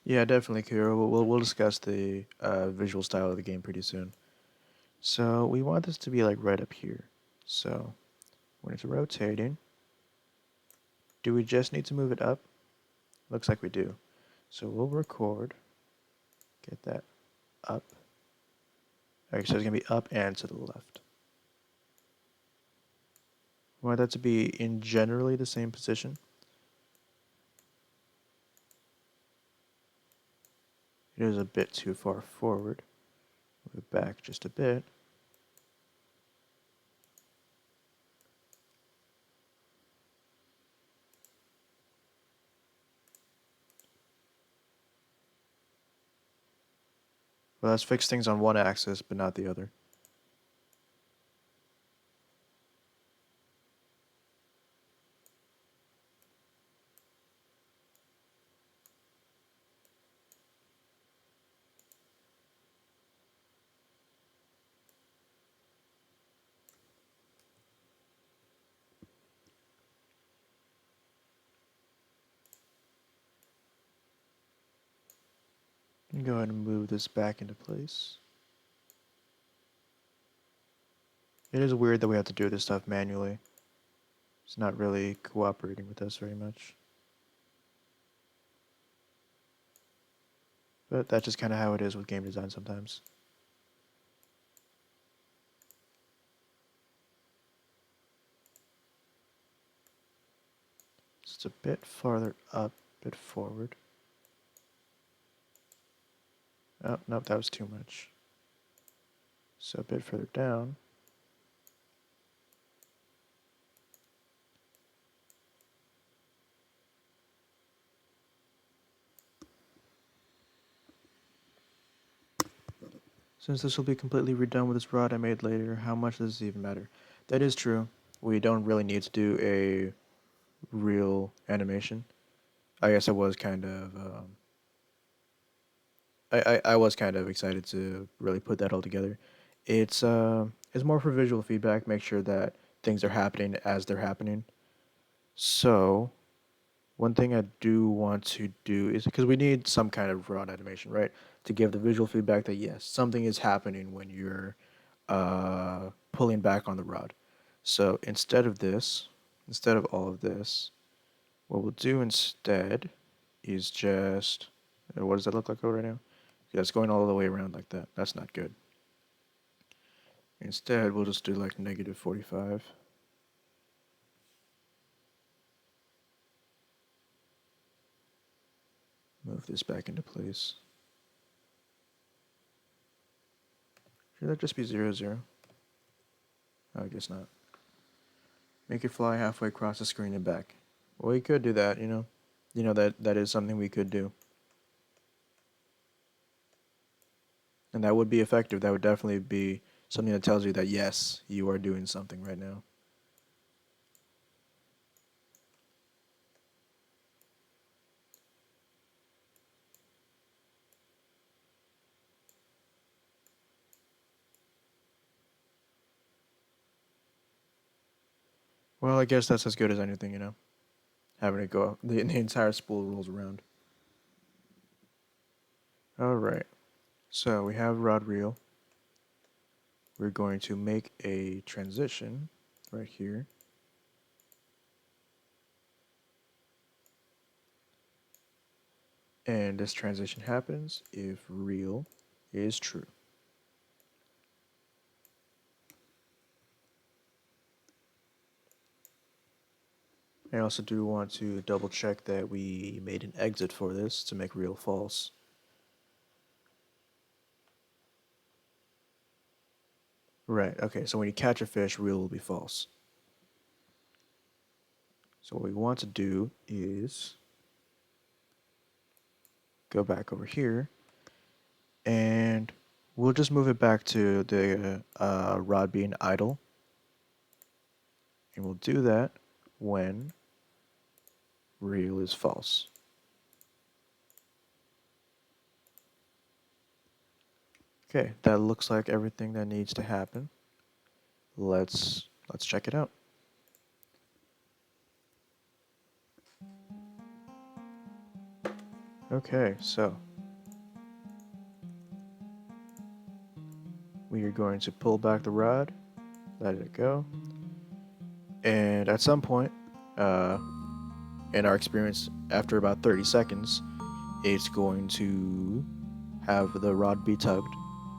Yeah, definitely, Kira. We'll discuss the visual style of the game pretty soon. So we want this to be like right up here. So when it's rotating, do we just need to move it up? Looks like we do. So we'll record, get that up. Okay, so it's gonna be up and to the left. We want that to be in generally the same position. It is a bit too far forward. Move it back just a bit. Well, let's fix things on one axis, but not the other. Go ahead and move this back into place. It is weird that we have to do this stuff manually. It's not really cooperating with us very much. But that's just kind of how it is with game design sometimes. Just a bit farther up, a bit forward. Oh, nope, that was too much. So a bit further down. Since this will be completely redone with this rod I made later, how much does this even matter? That is true. We don't really need to do a real animation. I guess I was kind of I was kind of excited to really put that all together. It's more for visual feedback, make sure that things are happening as they're happening. So one thing I do want to do is because we need some kind of rod animation, right? To give the visual feedback that yes, something is happening when you're pulling back on the rod. So instead of all of this, what we'll do instead is just what does that look like right now? Yeah, it's going all the way around like that. That's not good. Instead, we'll just do like negative 45. Move this back into place. Should that just be 0, 0? Oh, I guess not. Make it fly halfway across the screen and back. Well, we could do that, you know. That is something we could do. And that would be effective. That would definitely be something that tells you that yes, you are doing something right now. Well, I guess that's as good as anything, you know? Having it go, the entire spool rolls around. Alright, so we have rod reel. We're going to make a transition right here. And this transition happens if reel is true. I also do want to double check that we made an exit for this to make reel false. Right, okay, so when you catch a fish, reel will be false. So what we want to do is go back over here, and we'll just move it back to the rod being idle. And we'll do that when reel is false. Okay, that looks like everything that needs to happen. Let's check it out. Okay, so we are going to pull back the rod, let it go, and at some point, in our experience, after about 30 seconds, it's going to have the rod be tugged,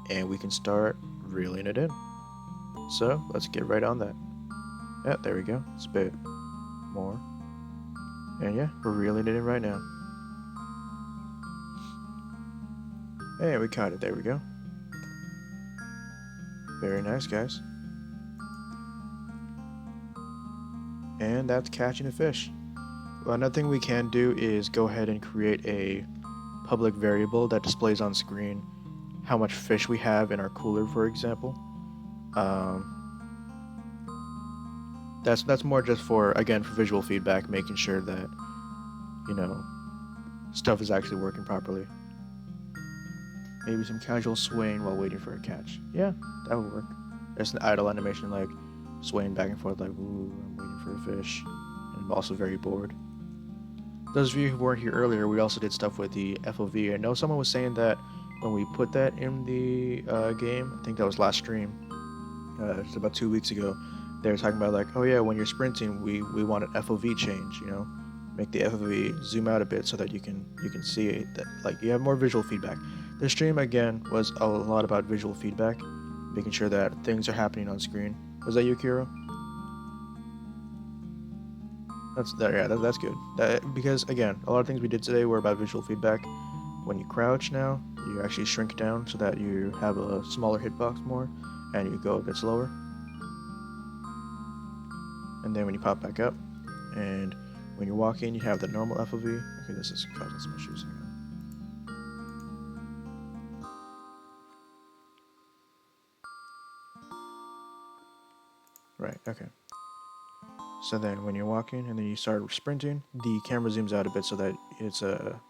and we can start reeling it in. So let's get right on that. Yeah, there we go. It's a bit more. And yeah, we're reeling it in right now. Hey, we caught it. There we go. Very nice, guys. And that's catching a fish. Well, another thing we can do is go ahead and create a public variable that displays on screen how much fish we have in our cooler, for example. That's more just for, again, for visual feedback, making sure that, you know, stuff is actually working properly. Maybe some casual swaying while waiting for a catch. Yeah, that would work. There's an idle animation like swaying back and forth like, ooh, I'm waiting for a fish. And I'm also very bored. Those of you who weren't here earlier, we also did stuff with the FOV. I know someone was saying that when we put that in the game, I think that was last stream, it's about 2 weeks ago, they were talking about like, oh yeah, when you're sprinting, we want an FOV change, you know, make the FOV zoom out a bit so that you can see it, that like you have more visual feedback. The stream again was a lot about visual feedback, making sure that things are happening on screen. Was that you, Kiro? That's good. Because again, a lot of things we did today were about visual feedback. When you crouch now, you actually shrink down so that you have a smaller hitbox more, and you go a bit slower. And then when you pop back up, and when you're walking, you have the normal FOV. Okay, this is causing some issues here. Right, okay. So then when you're walking and then you start sprinting, the camera zooms out a bit so that it's a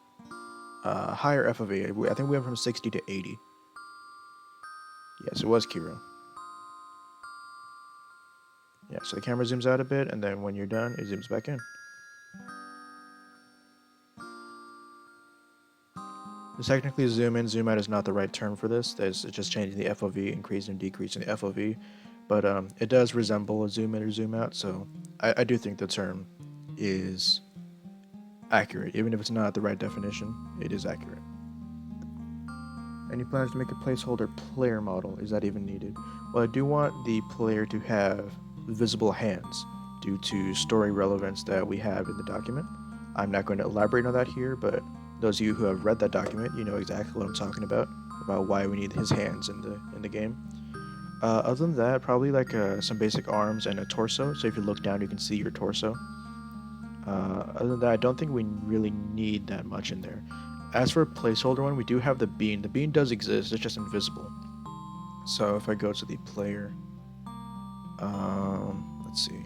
higher FOV. I think we went from 60 to 80. Yes, it was Kiro. Yeah, so the camera zooms out a bit, and then when you're done, it zooms back in. Technically, zoom in, zoom out is not the right term for this. It's just changing the FOV, increasing and decreasing the FOV. But it does resemble a zoom in or zoom out, so I do think the term is accurate. Even if it's not the right definition, it is accurate. Any plans to make a placeholder player model? Is that even needed? Well, I do want the player to have visible hands due to story relevance that we have in the document. I'm not going to elaborate on that here, but those of you who have read that document, you know exactly what I'm talking about why we need his hands in the game. Other than that, probably like some basic arms and a torso. So if you look down, you can see your torso. Other than that, I don't think we really need that much in there. As for a placeholder one, we do have the bean. The bean does exist, it's just invisible. So if I go to the player, let's see.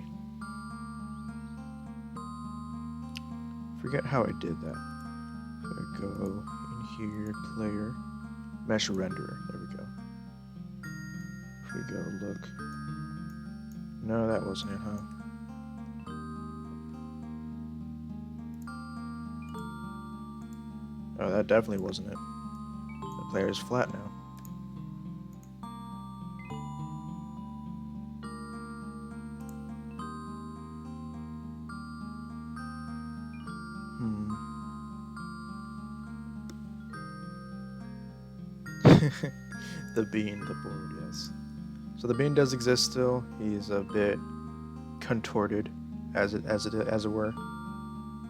Forget how I did that. If I go in here, player, mesh renderer, there we go. If we go look, no, that wasn't it, huh? Oh, that definitely wasn't it. The player is flat now. Hmm. The bean, the board, yes. So the bean does exist still. He's a bit contorted, as it were.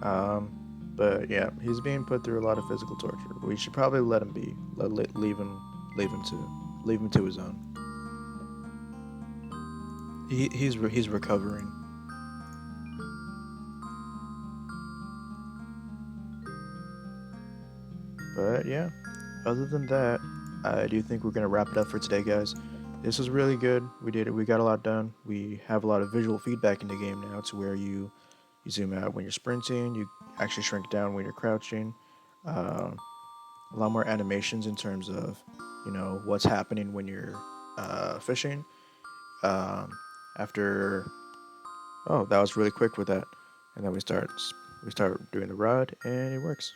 Um, but yeah, he's being put through a lot of physical torture. We should probably let him be. Leave him to his own. He's recovering. But yeah, other than that, I do think we're gonna wrap it up for today, guys. This was really good. We did it. We got a lot done. We have a lot of visual feedback in the game now, to where you zoom out when you're sprinting, you actually shrink down when you're crouching. Uh, a lot more animations in terms of, what's happening when you're fishing. Um, after, oh, that was really quick with that, and then we start doing the rod, and it works.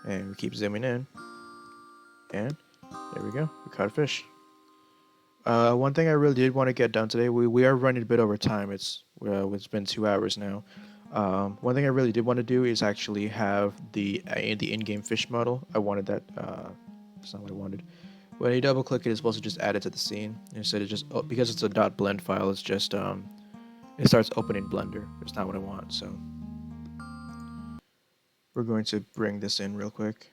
And we keep zooming in, and there we go. We caught a fish. One thing I really did want to get done today. We are running a bit over time. It's been 2 hours now. One thing I really did want to do is actually have the in-game fish model. I wanted that. That's not what I wanted. When you double click it, it's supposed to just add it to the scene instead of just, because it's a .blend file. It's just it starts opening Blender. It's not what I want. So we're going to bring this in real quick.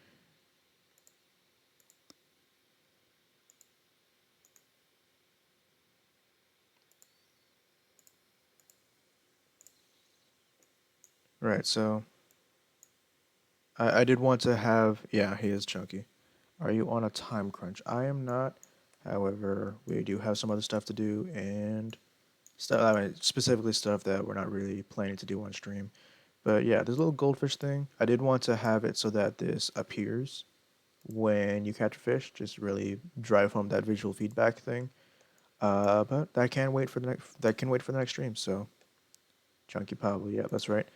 Right. So I did want to have. Yeah, he is chunky. Are you on a time crunch? I am not. However, we do have some other stuff to do, and stuff. I mean, specifically stuff that we're not really planning to do on stream. But yeah, this little goldfish thing. I did want to have it so that this appears when you catch a fish. Just really drive home that visual feedback thing. But that can wait for the next. That can wait for the next stream. So, Chunky Pablo. Yeah, that's right.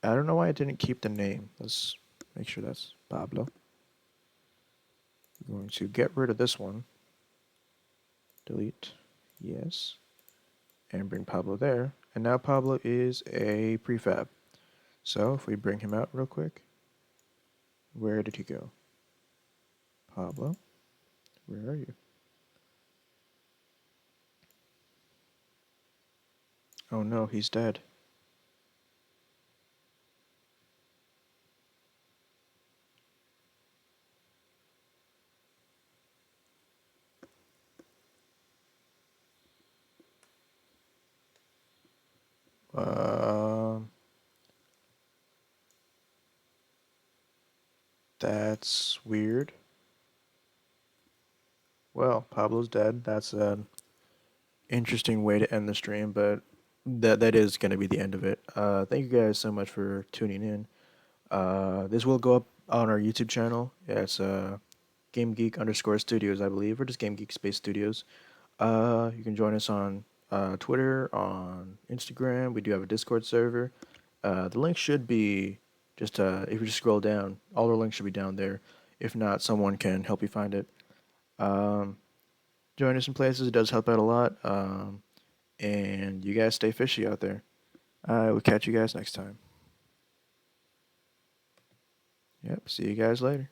I don't know why I didn't keep the name. Let's make sure that's Pablo. I'm going to get rid of this one. Delete. Yes. And bring Pablo there. And now Pablo is a prefab. So if we bring him out real quick, where did he go? Pablo, where are you? Oh no, he's dead. Um, that's weird. Well, Pablo's dead. That's an interesting way to end the stream, but that is going to be the end of it. Thank you guys so much for tuning in. This will go up on our YouTube channel. Yeah, it's Game Geek underscore Studios, I believe, or just Game Geek Space Studios. You can join us on Twitter, on Instagram. We do have a Discord server. The link should be just if you just scroll down, all our links should be down there. If not, someone can help you find it. Um, Join us in places; it does help out a lot. And you guys stay fishy out there. I will catch you guys next time. Yep. See you guys later.